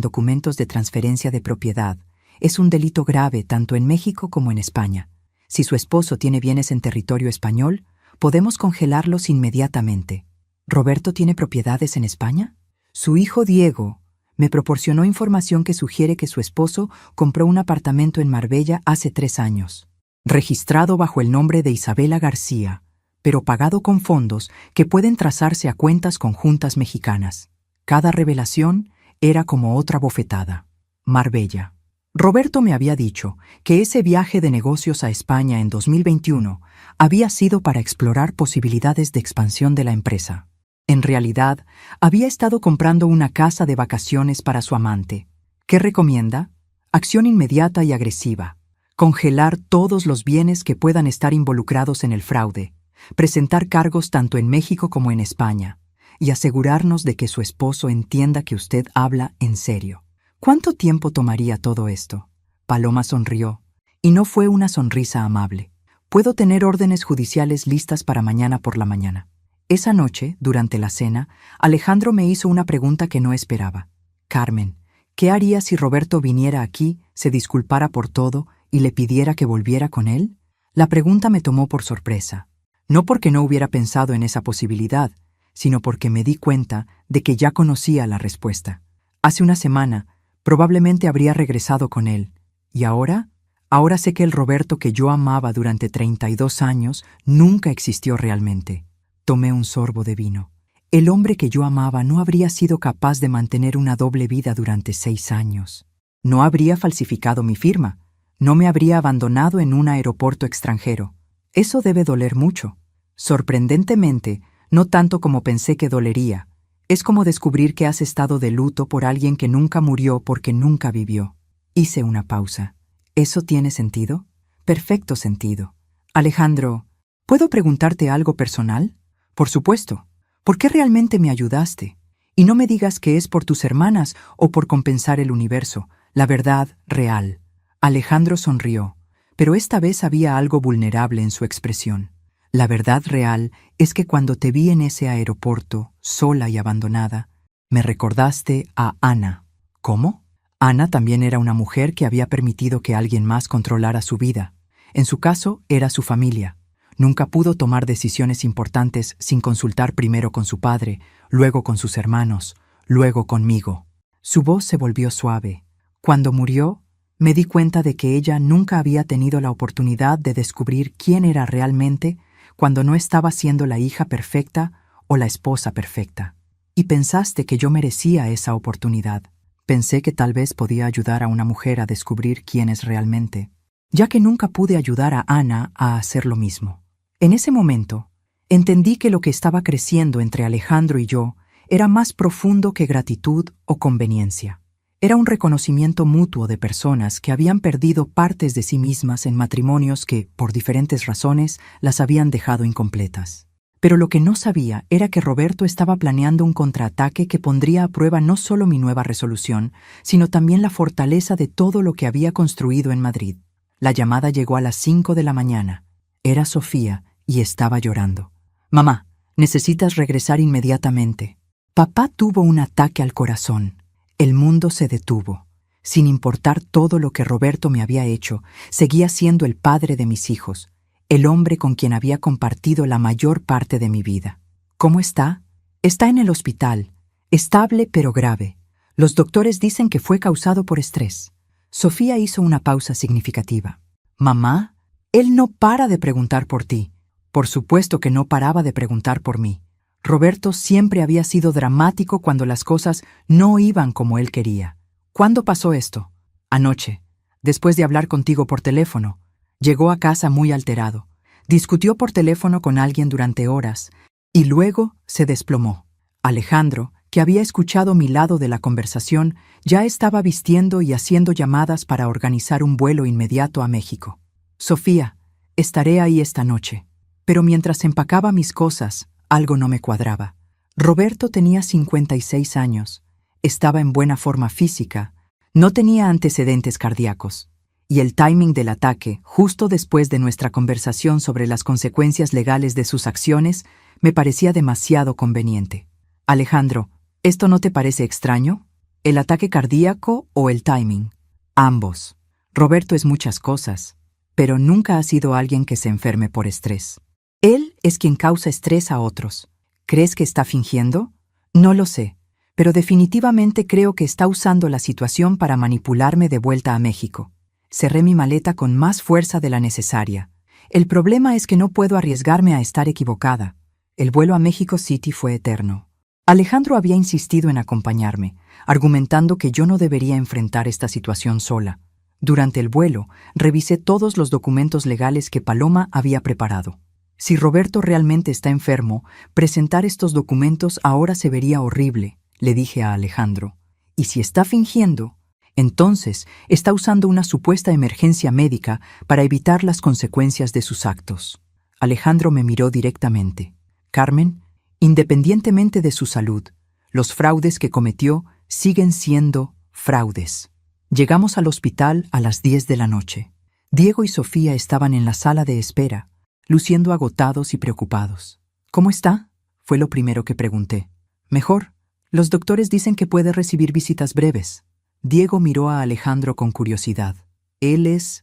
documentos de transferencia de propiedad es un delito grave tanto en México como en España. Si su esposo tiene bienes en territorio español, podemos congelarlos inmediatamente. ¿Roberto tiene propiedades en España? Su hijo Diego me proporcionó información que sugiere que su esposo compró un apartamento en Marbella hace 3 años, registrado bajo el nombre de Isabela García, pero pagado con fondos que pueden trazarse a cuentas conjuntas mexicanas. Cada revelación era como otra bofetada. Marbella. Roberto me había dicho que ese viaje de negocios a España en 2021 había sido para explorar posibilidades de expansión de la empresa. En realidad, había estado comprando una casa de vacaciones para su amante. ¿Qué recomienda? Acción inmediata y agresiva. Congelar todos los bienes que puedan estar involucrados en el fraude. Presentar cargos tanto en México como en España. Y asegurarnos de que su esposo entienda que usted habla en serio. ¿Cuánto tiempo tomaría todo esto? Paloma sonrió, y no fue una sonrisa amable. Puedo tener órdenes judiciales listas para mañana por la mañana. Esa noche, durante la cena, Alejandro me hizo una pregunta que no esperaba. Carmen, ¿qué haría si Roberto viniera aquí, se disculpara por todo y le pidiera que volviera con él? La pregunta me tomó por sorpresa. No porque no hubiera pensado en esa posibilidad, sino porque me di cuenta de que ya conocía la respuesta. Hace una semana, probablemente habría regresado con él. ¿Y ahora? Ahora sé que el Roberto que yo amaba durante 32 años nunca existió realmente. Tomé un sorbo de vino. El hombre que yo amaba no habría sido capaz de mantener una doble vida durante 6 años. No habría falsificado mi firma. No me habría abandonado en un aeropuerto extranjero. Eso debe doler mucho. Sorprendentemente, no tanto como pensé que dolería. Es como descubrir que has estado de luto por alguien que nunca murió porque nunca vivió. Hice una pausa. ¿Eso tiene sentido? Perfecto sentido. Alejandro, ¿puedo preguntarte algo personal? Por supuesto. ¿Por qué realmente me ayudaste? Y no me digas que es por tus hermanas o por compensar el universo. La verdad real. Alejandro sonrió, pero esta vez había algo vulnerable en su expresión. La verdad real es que cuando te vi en ese aeropuerto, sola y abandonada, me recordaste a Ana. ¿Cómo? Ana también era una mujer que había permitido que alguien más controlara su vida. En su caso, era su familia. Nunca pudo tomar decisiones importantes sin consultar primero con su padre, luego con sus hermanos, luego conmigo. Su voz se volvió suave. Cuando murió, me di cuenta de que ella nunca había tenido la oportunidad de descubrir quién era realmente cuando no estaba siendo la hija perfecta o la esposa perfecta. Y pensaste que yo merecía esa oportunidad. Pensé que tal vez podía ayudar a una mujer a descubrir quién es realmente, ya que nunca pude ayudar a Ana a hacer lo mismo. En ese momento, entendí que lo que estaba creciendo entre Alejandro y yo era más profundo que gratitud o conveniencia. Era un reconocimiento mutuo de personas que habían perdido partes de sí mismas en matrimonios que, por diferentes razones, las habían dejado incompletas. Pero lo que no sabía era que Roberto estaba planeando un contraataque que pondría a prueba no solo mi nueva resolución, sino también la fortaleza de todo lo que había construido en Madrid. La llamada llegó a las 5 de la mañana. Era Sofía y estaba llorando. «Mamá, necesitas regresar inmediatamente». Papá tuvo un ataque al corazón. El mundo se detuvo. Sin importar todo lo que Roberto me había hecho, seguía siendo el padre de mis hijos, el hombre con quien había compartido la mayor parte de mi vida. ¿Cómo está? Está en el hospital, estable pero grave. Los doctores dicen que fue causado por estrés. Sofía hizo una pausa significativa. «Mamá, él no para de preguntar por ti». Por supuesto que no paraba de preguntar por mí. Roberto siempre había sido dramático cuando las cosas no iban como él quería. ¿Cuándo pasó esto? Anoche, después de hablar contigo por teléfono. Llegó a casa muy alterado. Discutió por teléfono con alguien durante horas y luego se desplomó. Alejandro, que había escuchado mi lado de la conversación, ya estaba vistiendo y haciendo llamadas para organizar un vuelo inmediato a México. «Sofía, estaré ahí esta noche». Pero mientras empacaba mis cosas, algo no me cuadraba. Roberto tenía 56 años, estaba en buena forma física, no tenía antecedentes cardíacos, y el timing del ataque, justo después de nuestra conversación sobre las consecuencias legales de sus acciones, me parecía demasiado conveniente. «Alejandro, ¿esto no te parece extraño? ¿El ataque cardíaco o el timing?» «Ambos. Roberto es muchas cosas, pero nunca ha sido alguien que se enferme por estrés. Él es quien causa estrés a otros. ¿Crees que está fingiendo? No lo sé, pero definitivamente creo que está usando la situación para manipularme de vuelta a México». Cerré mi maleta con más fuerza de la necesaria. El problema es que no puedo arriesgarme a estar equivocada. El vuelo a México City fue eterno. Alejandro había insistido en acompañarme, argumentando que yo no debería enfrentar esta situación sola. Durante el vuelo, revisé todos los documentos legales que Paloma había preparado. Si Roberto realmente está enfermo, presentar estos documentos ahora se vería horrible, le dije a Alejandro. Y si está fingiendo, entonces está usando una supuesta emergencia médica para evitar las consecuencias de sus actos. Alejandro me miró directamente. «Carmen, independientemente de su salud, los fraudes que cometió siguen siendo fraudes». Llegamos al hospital a las 10 de la noche. Diego y Sofía estaban en la sala de espera, luciendo agotados y preocupados. «¿Cómo está?». Fue lo primero que pregunté. Mejor. Los doctores dicen que puede recibir visitas breves. Diego miró a Alejandro con curiosidad. Él es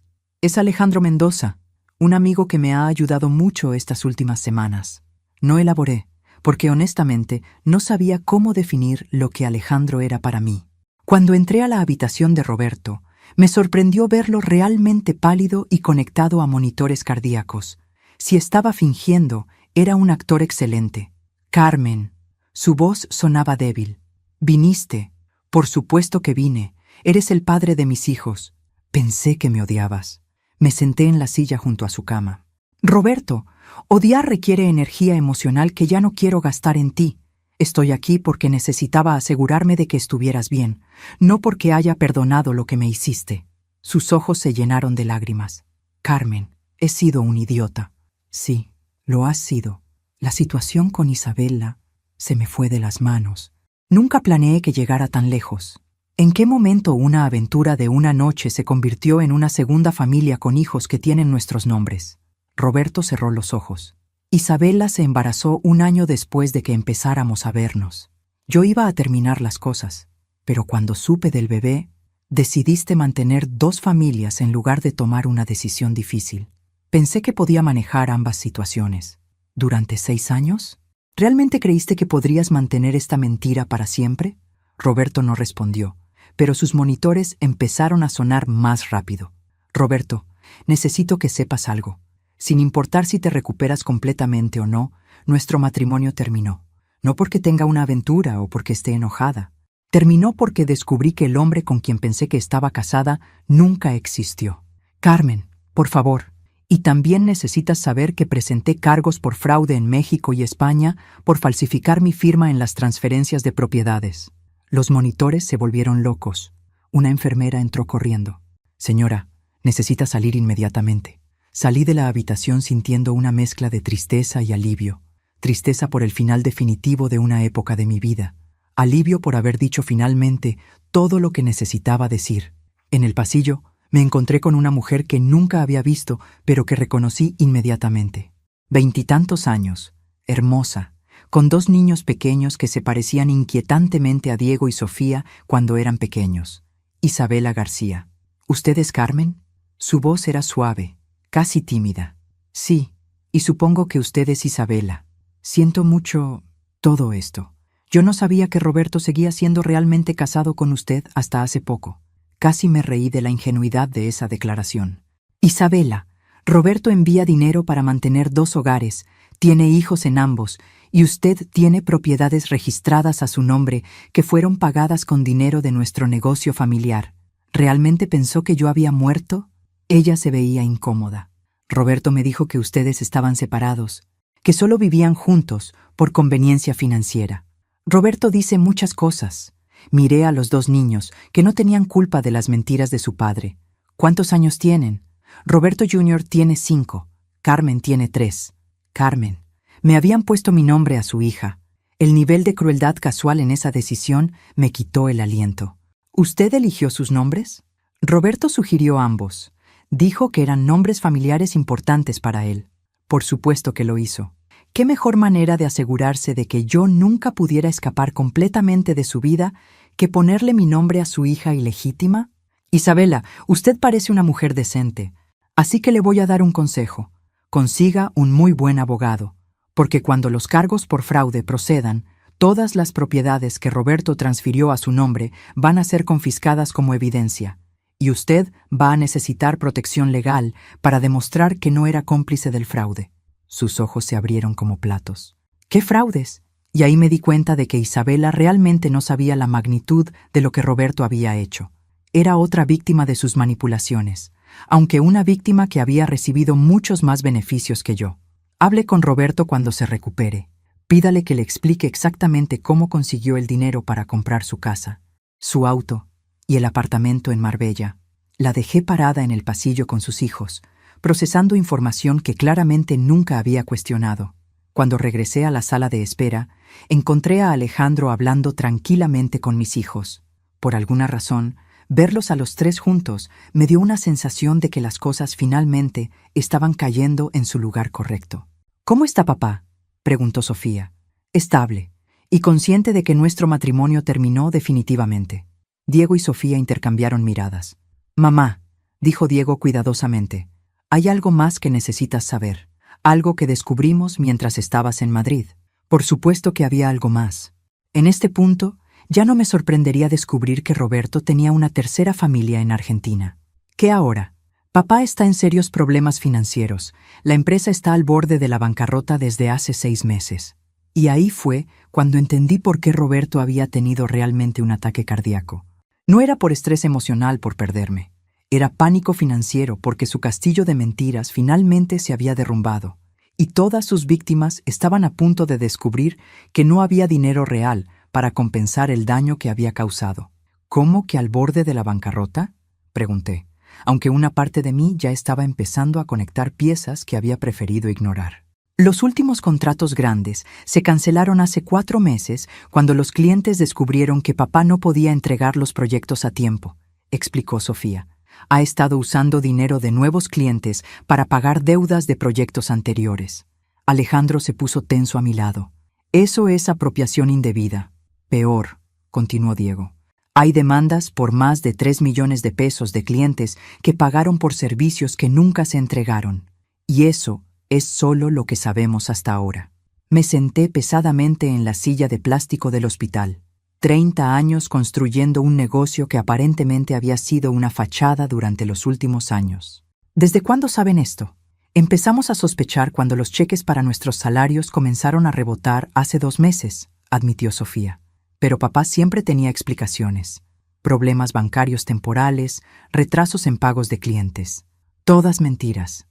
Alejandro Mendoza, un amigo que me ha ayudado mucho estas últimas semanas. No elaboré, porque honestamente no sabía cómo definir lo que Alejandro era para mí. Cuando entré a la habitación de Roberto, me sorprendió verlo realmente pálido y conectado a monitores cardíacos. Si estaba fingiendo, era un actor excelente. Carmen. Su voz sonaba débil. Viniste. Por supuesto que vine. Eres el padre de mis hijos. Pensé que me odiabas. Me senté en la silla junto a su cama. Roberto, odiar requiere energía emocional que ya no quiero gastar en ti. Estoy aquí porque necesitaba asegurarme de que estuvieras bien, no porque haya perdonado lo que me hiciste. Sus ojos se llenaron de lágrimas. Carmen, he sido un idiota. Sí, lo has sido. La situación con Isabela se me fue de las manos. Nunca planeé que llegara tan lejos. ¿En qué momento una aventura de una noche se convirtió en una segunda familia con hijos que tienen nuestros nombres? Roberto cerró los ojos. Isabela se embarazó un año después de que empezáramos a vernos. Yo iba a terminar las cosas, pero cuando supe del bebé, decidiste mantener dos familias en lugar de tomar una decisión difícil. Pensé que podía manejar ambas situaciones. ¿Durante 6 años? ¿Realmente creíste que podrías mantener esta mentira para siempre? Roberto no respondió, pero sus monitores empezaron a sonar más rápido. Roberto, necesito que sepas algo. Sin importar si te recuperas completamente o no, nuestro matrimonio terminó. No porque tenga una aventura o porque esté enojada. Terminó porque descubrí que el hombre con quien pensé que estaba casada nunca existió. Carmen, por favor. Y también necesitas saber que presenté cargos por fraude en México y España por falsificar mi firma en las transferencias de propiedades. Los monitores se volvieron locos. Una enfermera entró corriendo. Señora, necesita salir inmediatamente. Salí de la habitación sintiendo una mezcla de tristeza y alivio. Tristeza por el final definitivo de una época de mi vida. Alivio por haber dicho finalmente todo lo que necesitaba decir. En el pasillo, me encontré con una mujer que nunca había visto, pero que reconocí inmediatamente. 20 y tantos años, hermosa, con 2 niños pequeños que se parecían inquietantemente a Diego y Sofía cuando eran pequeños. Isabela García. ¿Usted es Carmen? Su voz era suave, casi tímida. Sí, y supongo que usted es Isabela. Siento mucho todo esto. Yo no sabía que Roberto seguía siendo realmente casado con usted hasta hace poco. Casi me reí de la ingenuidad de esa declaración. Isabela, Roberto envía dinero para mantener 2 hogares, tiene hijos en ambos, y usted tiene propiedades registradas a su nombre que fueron pagadas con dinero de nuestro negocio familiar. ¿Realmente pensó que yo había muerto? Ella se veía incómoda. Roberto me dijo que ustedes estaban separados, que solo vivían juntos por conveniencia financiera. Roberto dice muchas cosas. Miré a los 2 niños, que no tenían culpa de las mentiras de su padre. ¿Cuántos años tienen? Roberto Jr. tiene 5. Carmen tiene 3. Carmen. Me habían puesto mi nombre a su hija. El nivel de crueldad casual en esa decisión me quitó el aliento. ¿Usted eligió sus nombres? Roberto sugirió ambos. Dijo que eran nombres familiares importantes para él. Por supuesto que lo hizo. ¿Qué mejor manera de asegurarse de que yo nunca pudiera escapar completamente de su vida que ponerle mi nombre a su hija ilegítima? Isabela, usted parece una mujer decente, así que le voy a dar un consejo. Consiga un muy buen abogado, porque cuando los cargos por fraude procedan, todas las propiedades que Roberto transfirió a su nombre van a ser confiscadas como evidencia, y usted va a necesitar protección legal para demostrar que no era cómplice del fraude. Sus ojos se abrieron como platos. ¿Qué fraudes? Y ahí me di cuenta de que Isabela realmente no sabía la magnitud de lo que Roberto había hecho. Era otra víctima de sus manipulaciones, aunque una víctima que había recibido muchos más beneficios que yo. Hable con Roberto cuando se recupere. Pídale que le explique exactamente cómo consiguió el dinero para comprar su casa, su auto y el apartamento en Marbella. La dejé parada en el pasillo con sus hijos, procesando información que claramente nunca había cuestionado. Cuando regresé a la sala de espera, encontré a Alejandro hablando tranquilamente con mis hijos. Por alguna razón, verlos a los 3 juntos me dio una sensación de que las cosas finalmente estaban cayendo en su lugar correcto. ¿Cómo está papá?, preguntó Sofía. estable, y consciente de que nuestro matrimonio terminó definitivamente. Diego y Sofía intercambiaron miradas. «Mamá», dijo Diego cuidadosamente, «hay algo más que necesitas saber, algo que descubrimos mientras estabas en Madrid». Por supuesto que había algo más. En este punto, ya no me sorprendería descubrir que Roberto tenía una tercera familia en Argentina. ¿Qué ahora? Papá está en serios problemas financieros. La empresa está al borde de la bancarrota desde hace 6 meses. Y ahí fue cuando entendí por qué Roberto había tenido realmente un ataque cardíaco. No era por estrés emocional por perderme. Era pánico financiero porque su castillo de mentiras finalmente se había derrumbado. Y todas sus víctimas estaban a punto de descubrir que no había dinero real para compensar el daño que había causado. ¿Cómo que al borde de la bancarrota?, pregunté, aunque una parte de mí ya estaba empezando a conectar piezas que había preferido ignorar. Los últimos contratos grandes se cancelaron hace 4 meses cuando los clientes descubrieron que papá no podía entregar los proyectos a tiempo, explicó Sofía. Ha estado usando dinero de nuevos clientes para pagar deudas de proyectos anteriores. Alejandro se puso tenso a mi lado. Eso es apropiación indebida. Peor, continuó Diego. Hay demandas por más de 3 millones de pesos de clientes que pagaron por servicios que nunca se entregaron. Y eso es solo lo que sabemos hasta ahora. Me senté pesadamente en la silla de plástico del hospital. 30 años construyendo un negocio que aparentemente había sido una fachada durante los últimos años. ¿Desde cuándo saben esto? Empezamos a sospechar cuando los cheques para nuestros salarios comenzaron a rebotar hace 2 meses, admitió Sofía. Pero papá siempre tenía explicaciones. Problemas bancarios temporales, retrasos en pagos de clientes. Todas mentiras,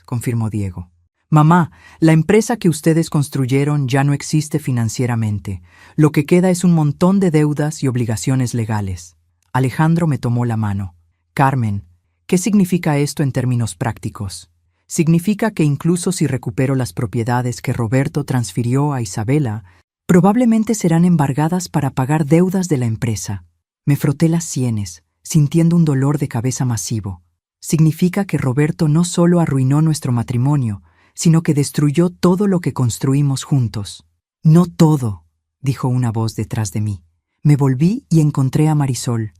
confirmó Diego. Mamá, la empresa que ustedes construyeron ya no existe financieramente. Lo que queda es un montón de deudas y obligaciones legales. Alejandro me tomó la mano. Carmen, ¿qué significa esto en términos prácticos? Significa que incluso si recupero las propiedades que Roberto transfirió a Isabela, probablemente serán embargadas para pagar deudas de la empresa. Me froté las sienes, sintiendo un dolor de cabeza masivo. Significa que Roberto no solo arruinó nuestro matrimonio, sino que destruyó todo lo que construimos juntos. No todo, dijo una voz detrás de mí. Me volví y encontré a Marisol,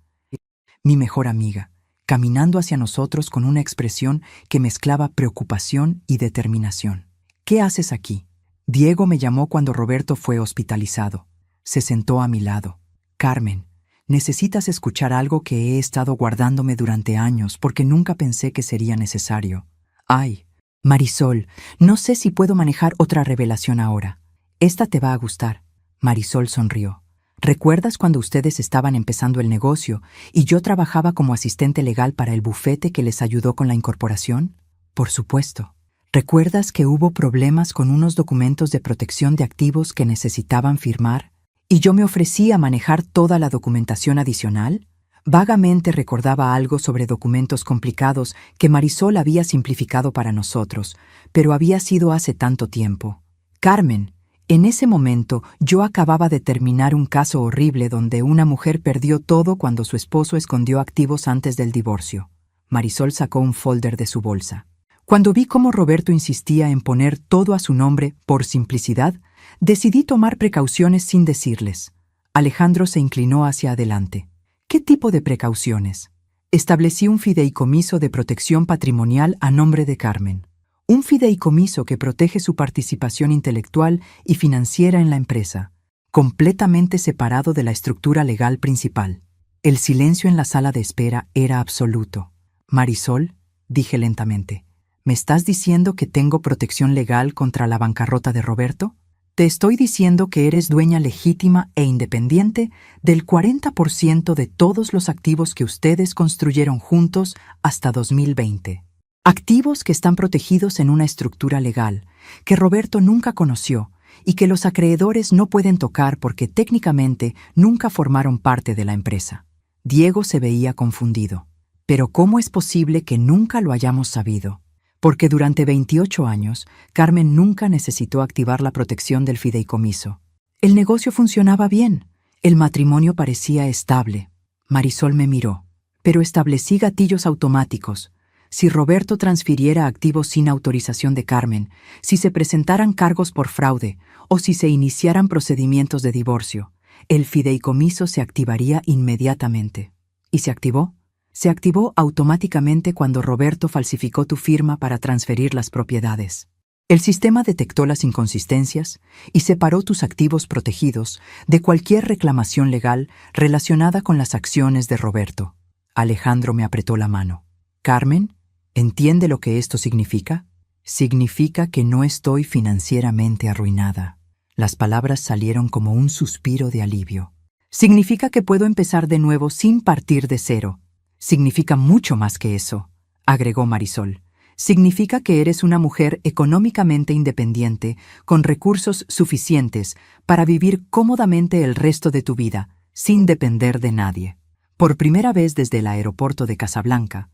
mi mejor amiga, caminando hacia nosotros con una expresión que mezclaba preocupación y determinación. ¿Qué haces aquí? Diego me llamó cuando Roberto fue hospitalizado. Se sentó a mi lado. Carmen, necesitas escuchar algo que he estado guardándome durante años porque nunca pensé que sería necesario. Ay, Marisol, no sé si puedo manejar otra revelación ahora. Esta te va a gustar. Marisol sonrió. ¿Recuerdas cuando ustedes estaban empezando el negocio y yo trabajaba como asistente legal para el bufete que les ayudó con la incorporación? Por supuesto. ¿Recuerdas que hubo problemas con unos documentos de protección de activos que necesitaban firmar? ¿Y yo me ofrecí a manejar toda la documentación adicional? Vagamente recordaba algo sobre documentos complicados que Marisol había simplificado para nosotros, pero había sido hace tanto tiempo. Carmen, en ese momento yo acababa de terminar un caso horrible donde una mujer perdió todo cuando su esposo escondió activos antes del divorcio. Marisol sacó un folder de su bolsa. Cuando vi cómo Roberto insistía en poner todo a su nombre por simplicidad, decidí tomar precauciones sin decirles. Alejandro se inclinó hacia adelante. ¿Qué tipo de precauciones? Establecí un fideicomiso de protección patrimonial a nombre de Carmen. Un fideicomiso que protege su participación intelectual y financiera en la empresa, completamente separado de la estructura legal principal. El silencio en la sala de espera era absoluto. Marisol, dije lentamente, ¿me estás diciendo que tengo protección legal contra la bancarrota de Roberto? Te estoy diciendo que eres dueña legítima e independiente del 40% de todos los activos que ustedes construyeron juntos hasta 2020. Activos que están protegidos en una estructura legal, que Roberto nunca conoció y que los acreedores no pueden tocar porque técnicamente nunca formaron parte de la empresa. Diego se veía confundido. Pero ¿cómo es posible que nunca lo hayamos sabido? Porque durante 28 años, Carmen nunca necesitó activar la protección del fideicomiso. El negocio funcionaba bien. El matrimonio parecía estable. Marisol me miró. Pero establecí gatillos automáticos. si Roberto transfiriera activos sin autorización de Carmen, si se presentaran cargos por fraude o si se iniciaran procedimientos de divorcio, el fideicomiso se activaría inmediatamente. ¿Y se activó? Se activó automáticamente cuando Roberto falsificó tu firma para transferir las propiedades. El sistema detectó las inconsistencias y separó tus activos protegidos de cualquier reclamación legal relacionada con las acciones de Roberto. Alejandro me apretó la mano. Carmen, ¿entiende lo que esto significa? Significa que no estoy financieramente arruinada. Las palabras salieron como un suspiro de alivio. Significa que puedo empezar de nuevo sin partir de cero. Significa mucho más que eso, agregó Marisol. Significa que eres una mujer económicamente independiente, con recursos suficientes para vivir cómodamente el resto de tu vida, sin depender de nadie. Por primera vez desde el aeropuerto de Casablanca,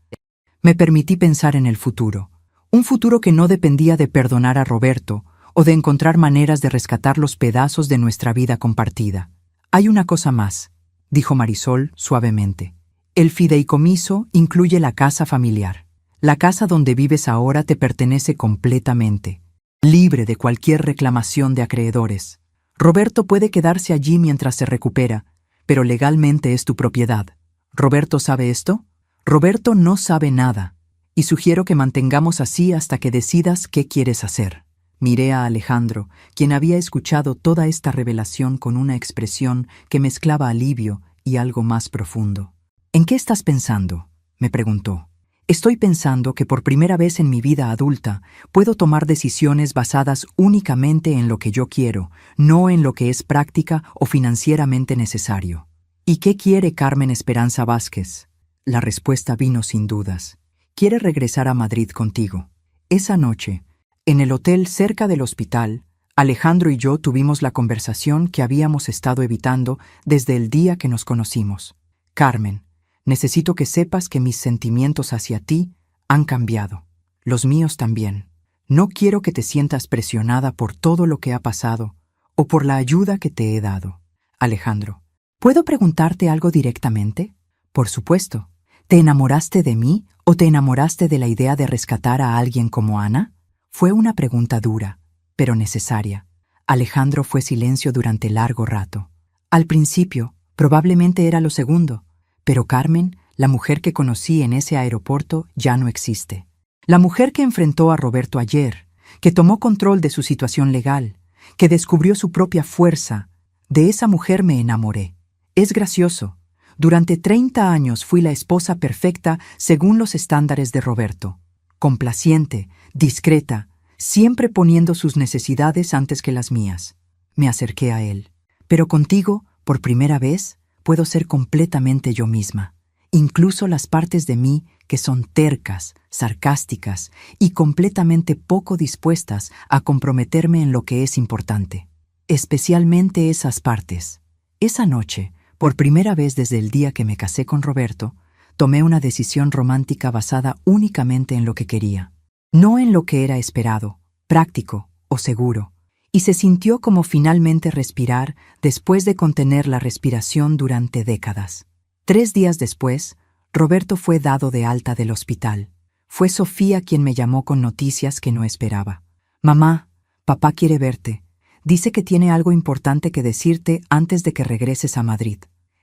me permití pensar en el futuro. Un futuro que no dependía de perdonar a Roberto o de encontrar maneras de rescatar los pedazos de nuestra vida compartida. Hay una cosa más, dijo Marisol suavemente. El fideicomiso incluye la casa familiar. La casa donde vives ahora te pertenece completamente, libre de cualquier reclamación de acreedores. Roberto puede quedarse allí mientras se recupera, pero legalmente es tu propiedad. ¿Roberto sabe esto? Roberto no sabe nada, y sugiero que mantengamos así hasta que decidas qué quieres hacer. Miré a Alejandro, quien había escuchado toda esta revelación con una expresión que mezclaba alivio y algo más profundo. ¿En qué estás pensando?, me preguntó. Estoy pensando que por primera vez en mi vida adulta puedo tomar decisiones basadas únicamente en lo que yo quiero, no en lo que es práctica o financieramente necesario. ¿Y qué quiere Carmen Esperanza Vázquez? La respuesta vino sin dudas. Quiere regresar a Madrid contigo. Esa noche, en el hotel cerca del hospital, Alejandro y yo tuvimos la conversación que habíamos estado evitando desde el día que nos conocimos. Carmen, necesito que sepas que mis sentimientos hacia ti han cambiado. Los míos también. No quiero que te sientas presionada por todo lo que ha pasado o por la ayuda que te he dado. Alejandro, ¿puedo preguntarte algo directamente? Por supuesto. ¿Te enamoraste de mí o te enamoraste de la idea de rescatar a alguien como Ana? Fue una pregunta dura, pero necesaria. Alejandro fue silencio durante largo rato. Al principio, probablemente era lo segundo. Pero Carmen, la mujer que conocí en ese aeropuerto, ya no existe. La mujer que enfrentó a Roberto ayer, que tomó control de su situación legal, que descubrió su propia fuerza, de esa mujer me enamoré. Es gracioso. Durante 30 años fui la esposa perfecta según los estándares de Roberto. Complaciente, discreta, siempre poniendo sus necesidades antes que las mías. Me acerqué a él. Pero contigo, por primera vez, puedo ser completamente yo misma, incluso las partes de mí que son tercas, sarcásticas y completamente poco dispuestas a comprometerme en lo que es importante. Especialmente esas partes. Esa noche, por primera vez desde el día que me casé con Roberto, tomé una decisión romántica basada únicamente en lo que quería, no en lo que era esperado, práctico o seguro. Y se sintió como finalmente respirar después de contener la respiración durante décadas. 3 días después, Roberto fue dado de alta del hospital. Fue Sofía quien me llamó con noticias que no esperaba. «Mamá, papá quiere verte. Dice que tiene algo importante que decirte antes de que regreses a Madrid».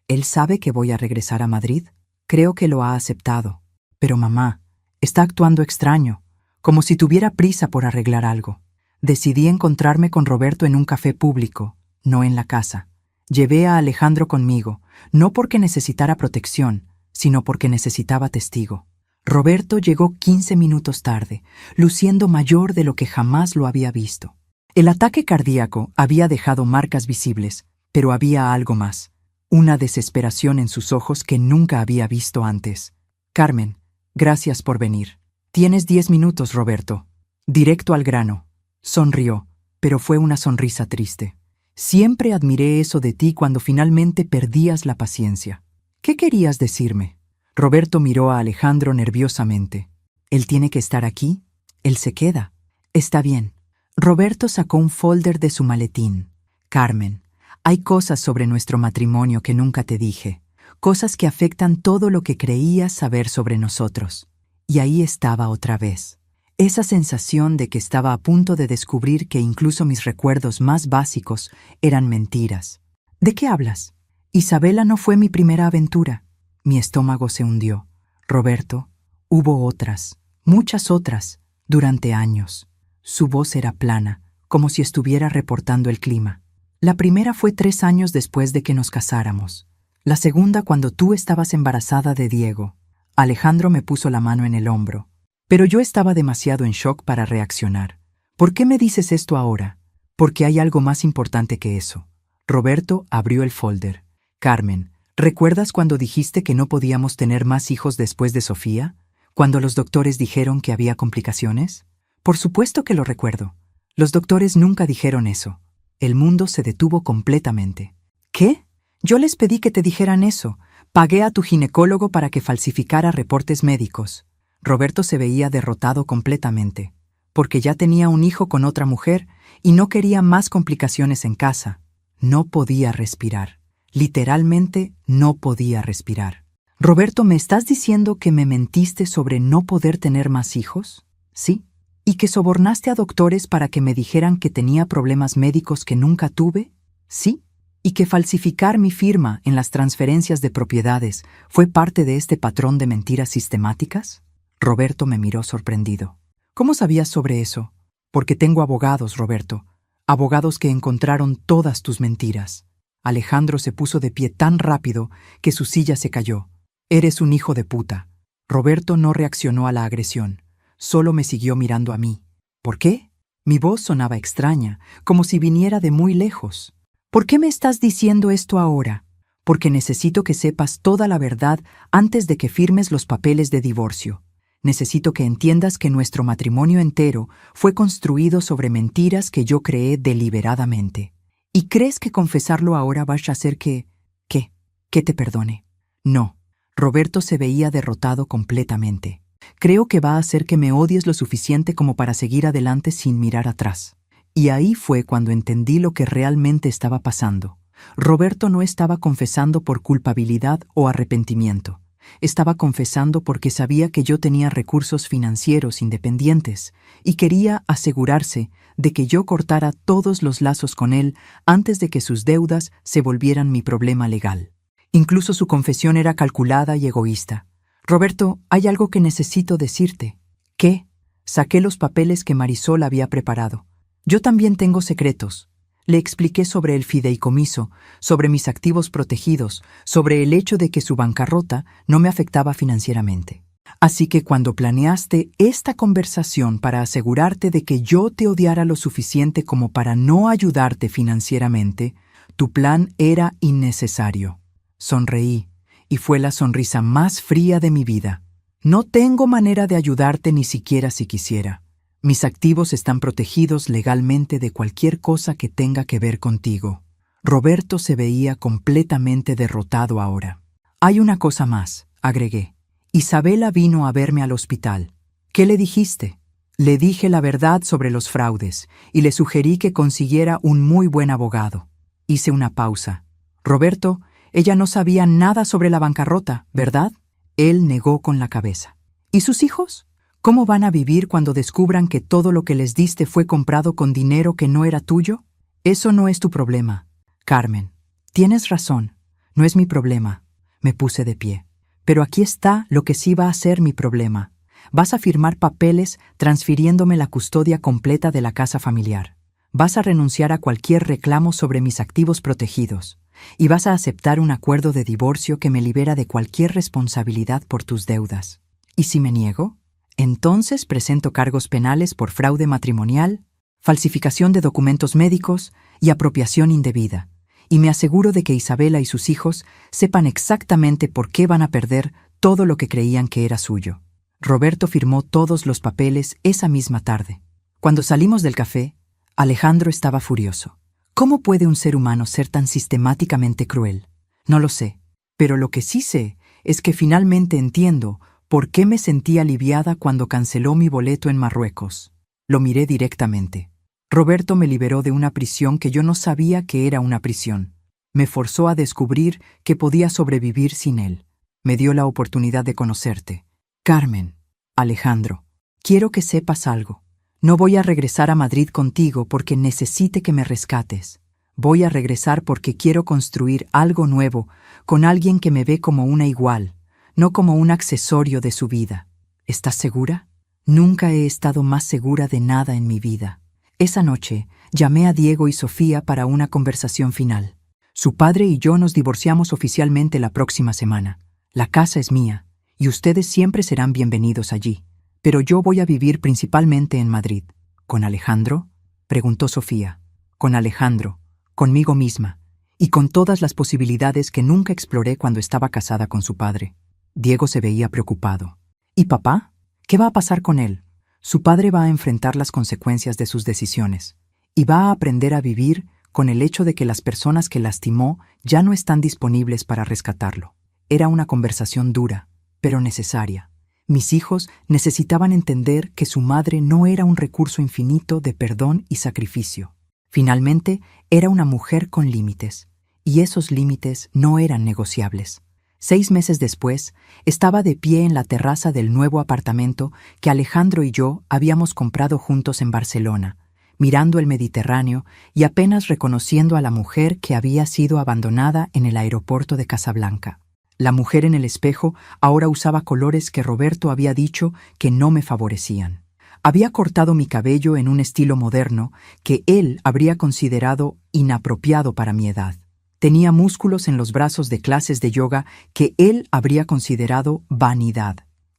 ¿Él sabe que voy a regresar a Madrid? Creo que lo ha aceptado. Pero mamá, está actuando extraño, como si tuviera prisa por arreglar algo. Decidí encontrarme con Roberto en un café público, no en la casa. Llevé a Alejandro conmigo, no porque necesitara protección, sino porque necesitaba testigo. Roberto llegó 15 minutos tarde, luciendo mayor de lo que jamás lo había visto. El ataque cardíaco había dejado marcas visibles, pero había algo más, una desesperación en sus ojos que nunca había visto antes. «Carmen, gracias por venir. Tienes 10 minutos, Roberto». Directo al grano. Sonrió, pero fue una sonrisa triste. Siempre admiré eso de ti cuando finalmente perdías la paciencia. ¿Qué querías decirme? Roberto miró a Alejandro nerviosamente. ¿Él tiene que estar aquí? Él se queda. Está bien. Roberto sacó un folder de su maletín. Carmen, hay cosas sobre nuestro matrimonio que nunca te dije. Cosas que afectan todo lo que creías saber sobre nosotros. Y ahí estaba otra vez. Esa sensación de que estaba a punto de descubrir que incluso mis recuerdos más básicos eran mentiras. ¿De qué hablas? Isabela no fue mi primera aventura. Mi estómago se hundió. Roberto, hubo otras, muchas otras, durante años. Su voz era plana, como si estuviera reportando el clima. La primera fue 3 años después de que nos casáramos. La segunda cuando tú estabas embarazada de Diego. Alejandro me puso la mano en el hombro. Pero yo estaba demasiado en shock para reaccionar. ¿Por qué me dices esto ahora? Porque hay algo más importante que eso. Roberto abrió el folder. Carmen, ¿recuerdas cuando dijiste que no podíamos tener más hijos después de Sofía? ¿Cuando los doctores dijeron que había complicaciones? Por supuesto que lo recuerdo. Los doctores nunca dijeron eso. El mundo se detuvo completamente. ¿Qué? Yo les pedí que te dijeran eso. Pagué a tu ginecólogo para que falsificara reportes médicos. Roberto se veía derrotado completamente, porque ya tenía un hijo con otra mujer y no quería más complicaciones en casa. No podía respirar. Literalmente no podía respirar. Roberto, ¿me estás diciendo que me mentiste sobre no poder tener más hijos? Sí. ¿Y que sobornaste a doctores para que me dijeran que tenía problemas médicos que nunca tuve? Sí. ¿Y que falsificar mi firma en las transferencias de propiedades fue parte de este patrón de mentiras sistemáticas? Roberto me miró sorprendido. ¿Cómo sabías sobre eso? Porque tengo abogados, Roberto. Abogados que encontraron todas tus mentiras. Alejandro se puso de pie tan rápido que su silla se cayó. Eres un hijo de puta. Roberto no reaccionó a la agresión. Solo me siguió mirando a mí. ¿Por qué? Mi voz sonaba extraña, como si viniera de muy lejos. ¿Por qué me estás diciendo esto ahora? Porque necesito que sepas toda la verdad antes de que firmes los papeles de divorcio. Necesito que entiendas que nuestro matrimonio entero fue construido sobre mentiras que yo creé deliberadamente. ¿Y crees que confesarlo ahora va a hacer que te perdone? No. Roberto se veía derrotado completamente. Creo que va a hacer que me odies lo suficiente como para seguir adelante sin mirar atrás. Y ahí fue cuando entendí lo que realmente estaba pasando. Roberto no estaba confesando por culpabilidad o arrepentimiento. Estaba confesando porque sabía que yo tenía recursos financieros independientes y quería asegurarse de que yo cortara todos los lazos con él antes de que sus deudas se volvieran mi problema legal. Incluso su confesión era calculada y egoísta. Roberto, hay algo que necesito decirte. ¿Qué? Saqué los papeles que Marisol había preparado. Yo también tengo secretos. Le expliqué sobre el fideicomiso, sobre mis activos protegidos, sobre el hecho de que su bancarrota no me afectaba financieramente. Así que cuando planeaste esta conversación para asegurarte de que yo te odiara lo suficiente como para no ayudarte financieramente, tu plan era innecesario. Sonreí, y fue la sonrisa más fría de mi vida. No tengo manera de ayudarte ni siquiera si quisiera. Mis activos están protegidos legalmente de cualquier cosa que tenga que ver contigo. Roberto se veía completamente derrotado ahora. Hay una cosa más, agregué. Isabela vino a verme al hospital. ¿Qué le dijiste? Le dije la verdad sobre los fraudes y le sugerí que consiguiera un muy buen abogado. Hice una pausa. Roberto, ella no sabía nada sobre la bancarrota, ¿verdad? Él negó con la cabeza. ¿Y sus hijos? ¿Cómo van a vivir cuando descubran que todo lo que les diste fue comprado con dinero que no era tuyo? Eso no es tu problema. Carmen, tienes razón. No es mi problema. Me puse de pie. Pero aquí está lo que sí va a ser mi problema. Vas a firmar papeles transfiriéndome la custodia completa de la casa familiar. Vas a renunciar a cualquier reclamo sobre mis activos protegidos. Y vas a aceptar un acuerdo de divorcio que me libera de cualquier responsabilidad por tus deudas. ¿Y si me niego? Entonces presento cargos penales por fraude matrimonial, falsificación de documentos médicos y apropiación indebida, y me aseguro de que Isabela y sus hijos sepan exactamente por qué van a perder todo lo que creían que era suyo. Roberto firmó todos los papeles esa misma tarde. Cuando salimos del café, Alejandro estaba furioso. ¿Cómo puede un ser humano ser tan sistemáticamente cruel? No lo sé, pero lo que sí sé es que finalmente entiendo ¿por qué me sentí aliviada cuando canceló mi boleto en Marruecos? Lo miré directamente. Roberto me liberó de una prisión que yo no sabía que era una prisión. Me forzó a descubrir que podía sobrevivir sin él. Me dio la oportunidad de conocerte. Carmen, Alejandro, quiero que sepas algo. No voy a regresar a Madrid contigo porque necesite que me rescates. Voy a regresar porque quiero construir algo nuevo con alguien que me ve como una igual, no como un accesorio de su vida. ¿Estás segura? Nunca he estado más segura de nada en mi vida. Esa noche, llamé a Diego y Sofía para una conversación final. Su padre y yo nos divorciamos oficialmente la próxima semana. La casa es mía, y ustedes siempre serán bienvenidos allí. Pero yo voy a vivir principalmente en Madrid. ¿Con Alejandro?, preguntó Sofía. Con Alejandro, conmigo misma, y con todas las posibilidades que nunca exploré cuando estaba casada con su padre. Diego se veía preocupado. ¿Y papá? ¿Qué va a pasar con él? Su padre va a enfrentar las consecuencias de sus decisiones, y va a aprender a vivir con el hecho de que las personas que lastimó ya no están disponibles para rescatarlo. Era una conversación dura, pero necesaria. Mis hijos necesitaban entender que su madre no era un recurso infinito de perdón y sacrificio. Finalmente, era una mujer con límites, y esos límites no eran negociables. 6 meses después, estaba de pie en la terraza del nuevo apartamento que Alejandro y yo habíamos comprado juntos en Barcelona, mirando el Mediterráneo y apenas reconociendo a la mujer que había sido abandonada en el aeropuerto de Casablanca. La mujer en el espejo ahora usaba colores que Roberto había dicho que no me favorecían. Había cortado mi cabello en un estilo moderno que él habría considerado inapropiado para mi edad. Tenía músculos en los brazos de clases de yoga que él habría considerado vanidad.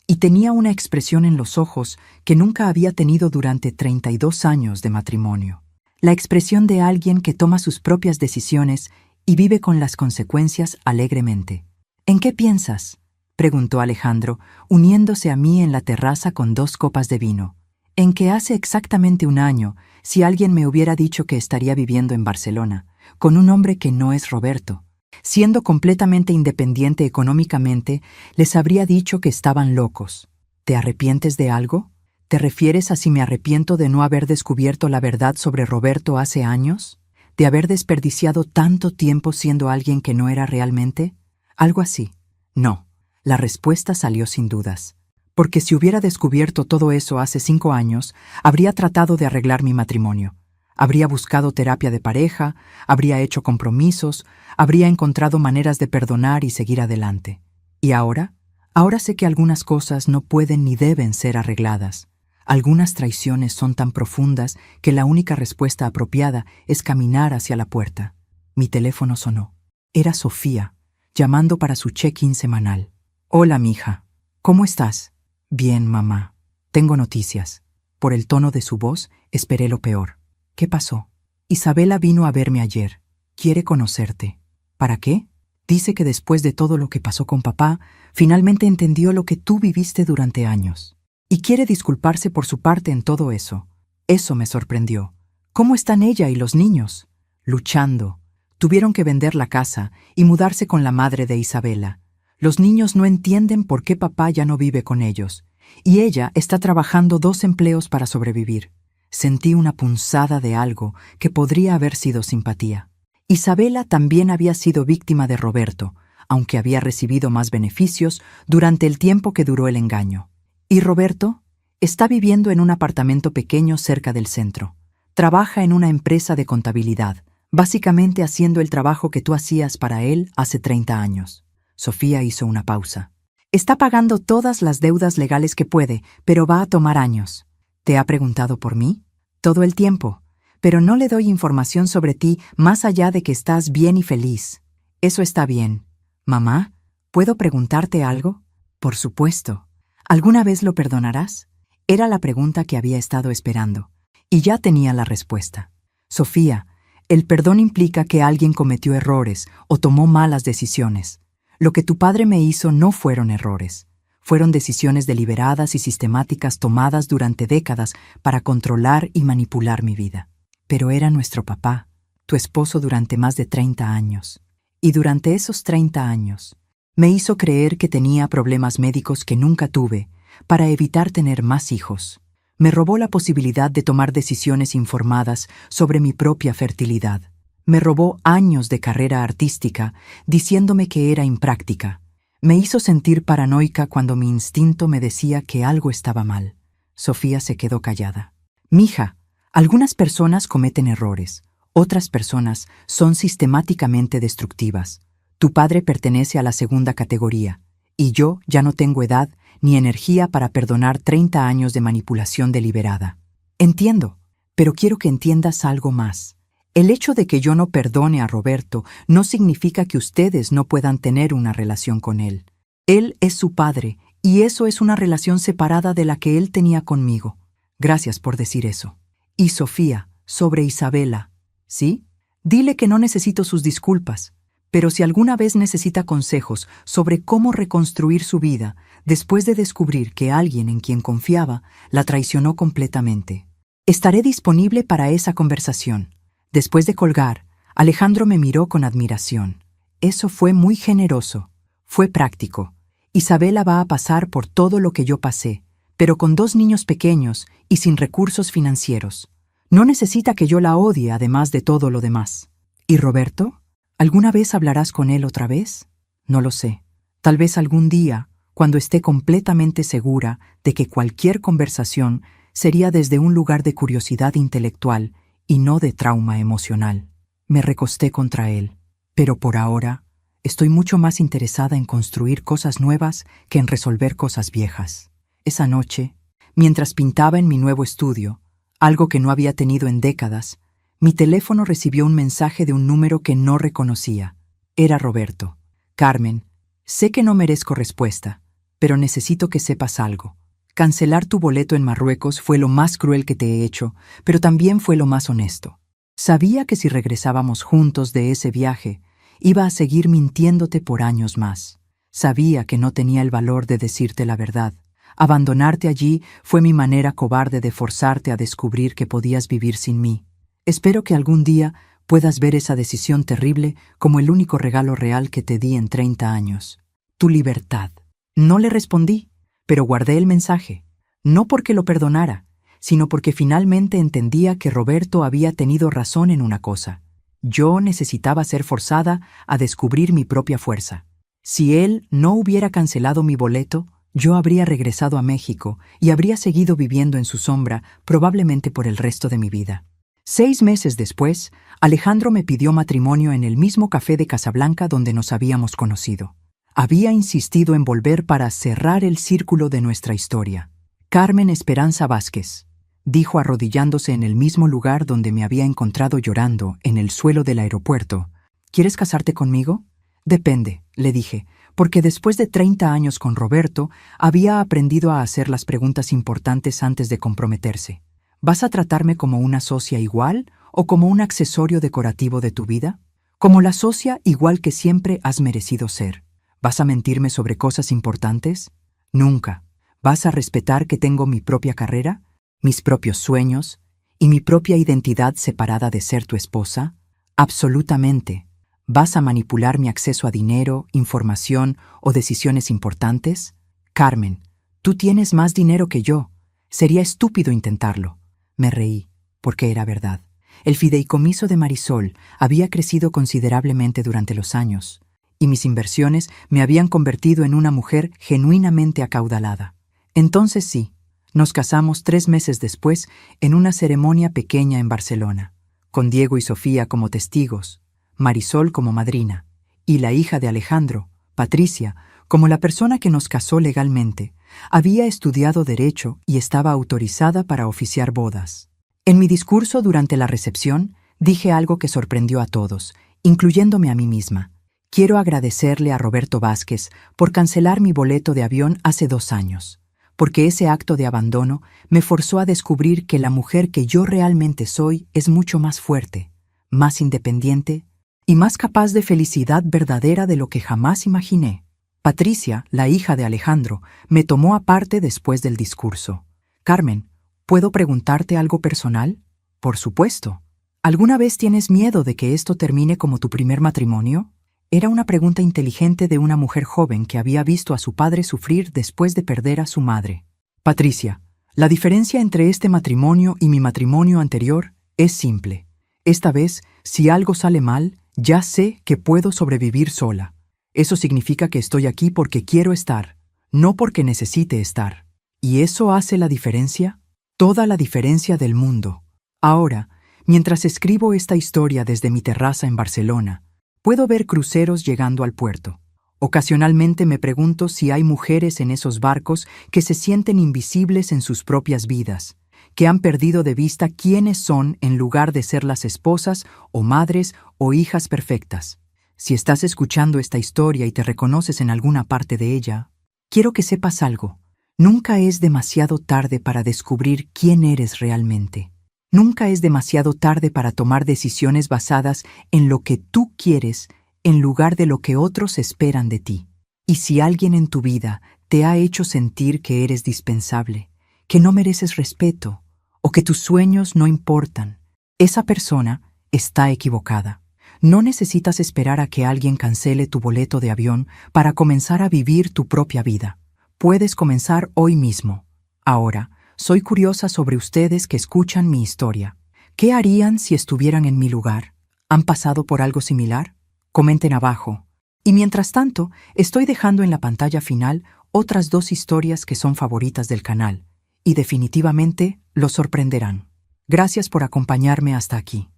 Y tenía una expresión en los ojos que nunca había tenido durante 32 años de matrimonio. La expresión de alguien que toma sus propias decisiones y vive con las consecuencias alegremente. ¿En qué piensas?, preguntó Alejandro, uniéndose a mí en la terraza con 2 copas de vino. En que hace exactamente 1 año, si alguien me hubiera dicho que estaría viviendo en Barcelona, con un hombre que no es Roberto, siendo completamente independiente económicamente, les habría dicho que estaban locos. ¿Te arrepientes de algo? ¿Te refieres a si me arrepiento de no haber descubierto la verdad sobre Roberto hace años? ¿De haber desperdiciado tanto tiempo siendo alguien que no era realmente? Algo así. No. La respuesta salió sin dudas. Porque si hubiera descubierto todo eso hace 5 años, habría tratado de arreglar mi matrimonio. Habría buscado terapia de pareja, habría hecho compromisos, habría encontrado maneras de perdonar y seguir adelante. ¿Y ahora? Ahora sé que algunas cosas no pueden ni deben ser arregladas. Algunas traiciones son tan profundas que la única respuesta apropiada es caminar hacia la puerta. Mi teléfono sonó. Era Sofía, llamando para su check-in semanal. Hola, mija. ¿Cómo estás? Bien, mamá. Tengo noticias. Por el tono de su voz, esperé lo peor. ¿Qué pasó? Isabela vino a verme ayer. Quiere conocerte. ¿Para qué? Dice que después de todo lo que pasó con papá, finalmente entendió lo que tú viviste durante años. Y quiere disculparse por su parte en todo eso. Eso me sorprendió. ¿Cómo están ella y los niños? Luchando. Tuvieron que vender la casa y mudarse con la madre de Isabela. Los niños no entienden por qué papá ya no vive con ellos, y ella está trabajando 2 empleos para sobrevivir. Sentí una punzada de algo que podría haber sido simpatía. Isabela también había sido víctima de Roberto, aunque había recibido más beneficios durante el tiempo que duró el engaño. ¿Y Roberto? Está viviendo en un apartamento pequeño cerca del centro. Trabaja en una empresa de contabilidad, básicamente haciendo el trabajo que tú hacías para él hace 30 años. Sofía hizo una pausa. Está pagando todas las deudas legales que puede, pero va a tomar años. ¿Te ha preguntado por mí? Todo el tiempo. Pero no le doy información sobre ti más allá de que estás bien y feliz. Eso está bien. Mamá, ¿puedo preguntarte algo? Por supuesto. ¿Alguna vez lo perdonarás? Era la pregunta que había estado esperando. Y ya tenía la respuesta. Sofía, el perdón implica que alguien cometió errores o tomó malas decisiones. Lo que tu padre me hizo no fueron errores. Fueron decisiones deliberadas y sistemáticas tomadas durante décadas para controlar y manipular mi vida. Pero era nuestro papá, tu esposo durante más de 30 años. Y durante esos 30 años, me hizo creer que tenía problemas médicos que nunca tuve para evitar tener más hijos. Me robó la posibilidad de tomar decisiones informadas sobre mi propia fertilidad. Me robó años de carrera artística diciéndome que era impráctica. Me hizo sentir paranoica cuando mi instinto me decía que algo estaba mal. Sofía se quedó callada. Mija, algunas personas cometen errores. Otras personas son sistemáticamente destructivas. Tu padre pertenece a la segunda categoría, y yo ya no tengo edad ni energía para perdonar 30 años de manipulación deliberada. Entiendo, pero quiero que entiendas algo más. El hecho de que yo no perdone a Roberto no significa que ustedes no puedan tener una relación con él. Él es su padre, y eso es una relación separada de la que él tenía conmigo. Gracias por decir eso. Y Sofía, sobre Isabela, ¿sí? Dile que no necesito sus disculpas, pero si alguna vez necesita consejos sobre cómo reconstruir su vida después de descubrir que alguien en quien confiaba la traicionó completamente, estaré disponible para esa conversación. Después de colgar, Alejandro me miró con admiración. Eso fue muy generoso. Fue práctico. Isabela va a pasar por todo lo que yo pasé, pero con 2 niños pequeños y sin recursos financieros. No necesita que yo la odie además de todo lo demás. ¿Y Roberto? ¿Alguna vez hablarás con él otra vez? No lo sé. Tal vez algún día, cuando esté completamente segura de que cualquier conversación sería desde un lugar de curiosidad intelectual y no de trauma emocional. Me recosté contra él, pero por ahora estoy mucho más interesada en construir cosas nuevas que en resolver cosas viejas. Esa noche, mientras pintaba en mi nuevo estudio, algo que no había tenido en décadas, mi teléfono recibió un mensaje de un número que no reconocía. Era Roberto. Carmen, sé que no merezco respuesta, pero necesito que sepas algo. Cancelar tu boleto en Marruecos fue lo más cruel que te he hecho, pero también fue lo más honesto. Sabía que si regresábamos juntos de ese viaje, iba a seguir mintiéndote por años más. Sabía que no tenía el valor de decirte la verdad. Abandonarte allí fue mi manera cobarde de forzarte a descubrir que podías vivir sin mí. Espero que algún día puedas ver esa decisión terrible como el único regalo real que te di en 30 años. Tu libertad. No le respondí, pero guardé el mensaje, no porque lo perdonara, sino porque finalmente entendía que Roberto había tenido razón en una cosa. Yo necesitaba ser forzada a descubrir mi propia fuerza. Si él no hubiera cancelado mi boleto, yo habría regresado a México y habría seguido viviendo en su sombra probablemente por el resto de mi vida. 6 meses después, Alejandro me pidió matrimonio en el mismo café de Casablanca donde nos habíamos conocido. Había insistido en volver para cerrar el círculo de nuestra historia. Carmen Esperanza Vázquez, dijo arrodillándose en el mismo lugar donde me había encontrado llorando, en el suelo del aeropuerto. ¿Quieres casarte conmigo? Depende, le dije, porque después de 30 años con Roberto, había aprendido a hacer las preguntas importantes antes de comprometerse. ¿Vas a tratarme como una socia igual o como un accesorio decorativo de tu vida? Como la socia igual que siempre has merecido ser. ¿Vas a mentirme sobre cosas importantes? Nunca. ¿Vas a respetar que tengo mi propia carrera, mis propios sueños y mi propia identidad separada de ser tu esposa? Absolutamente. ¿Vas a manipular mi acceso a dinero, información o decisiones importantes? Carmen, tú tienes más dinero que yo. Sería estúpido intentarlo. Me reí, porque era verdad. El fideicomiso de Marisol había crecido considerablemente durante los años, y mis inversiones me habían convertido en una mujer genuinamente acaudalada. Entonces sí, nos casamos 3 meses después en una ceremonia pequeña en Barcelona, con Diego y Sofía como testigos, Marisol como madrina, y la hija de Alejandro, Patricia, como la persona que nos casó legalmente. Había estudiado Derecho y estaba autorizada para oficiar bodas. En mi discurso durante la recepción, dije algo que sorprendió a todos, incluyéndome a mí misma. Quiero agradecerle a Roberto Vázquez por cancelar mi boleto de avión hace 2 años, porque ese acto de abandono me forzó a descubrir que la mujer que yo realmente soy es mucho más fuerte, más independiente y más capaz de felicidad verdadera de lo que jamás imaginé. Patricia, la hija de Alejandro, me tomó aparte después del discurso. Carmen, ¿puedo preguntarte algo personal? Por supuesto. ¿Alguna vez tienes miedo de que esto termine como tu primer matrimonio? Era una pregunta inteligente de una mujer joven que había visto a su padre sufrir después de perder a su madre. Patricia, la diferencia entre este matrimonio y mi matrimonio anterior es simple. Esta vez, si algo sale mal, ya sé que puedo sobrevivir sola. Eso significa que estoy aquí porque quiero estar, no porque necesite estar. ¿Y eso hace la diferencia? Toda la diferencia del mundo. Ahora, mientras escribo esta historia desde mi terraza en Barcelona, puedo ver cruceros llegando al puerto. Ocasionalmente me pregunto si hay mujeres en esos barcos que se sienten invisibles en sus propias vidas, que han perdido de vista quiénes son en lugar de ser las esposas o madres o hijas perfectas. Si estás escuchando esta historia y te reconoces en alguna parte de ella, quiero que sepas algo. Nunca es demasiado tarde para descubrir quién eres realmente. Nunca es demasiado tarde para tomar decisiones basadas en lo que tú quieres en lugar de lo que otros esperan de ti. Y si alguien en tu vida te ha hecho sentir que eres dispensable, que no mereces respeto o que tus sueños no importan, esa persona está equivocada. No necesitas esperar a que alguien cancele tu boleto de avión para comenzar a vivir tu propia vida. Puedes comenzar hoy mismo. Ahora, soy curiosa sobre ustedes que escuchan mi historia. ¿Qué harían si estuvieran en mi lugar? ¿Han pasado por algo similar? Comenten abajo. Y mientras tanto, estoy dejando en la pantalla final otras 2 historias que son favoritas del canal, y definitivamente los sorprenderán. Gracias por acompañarme hasta aquí.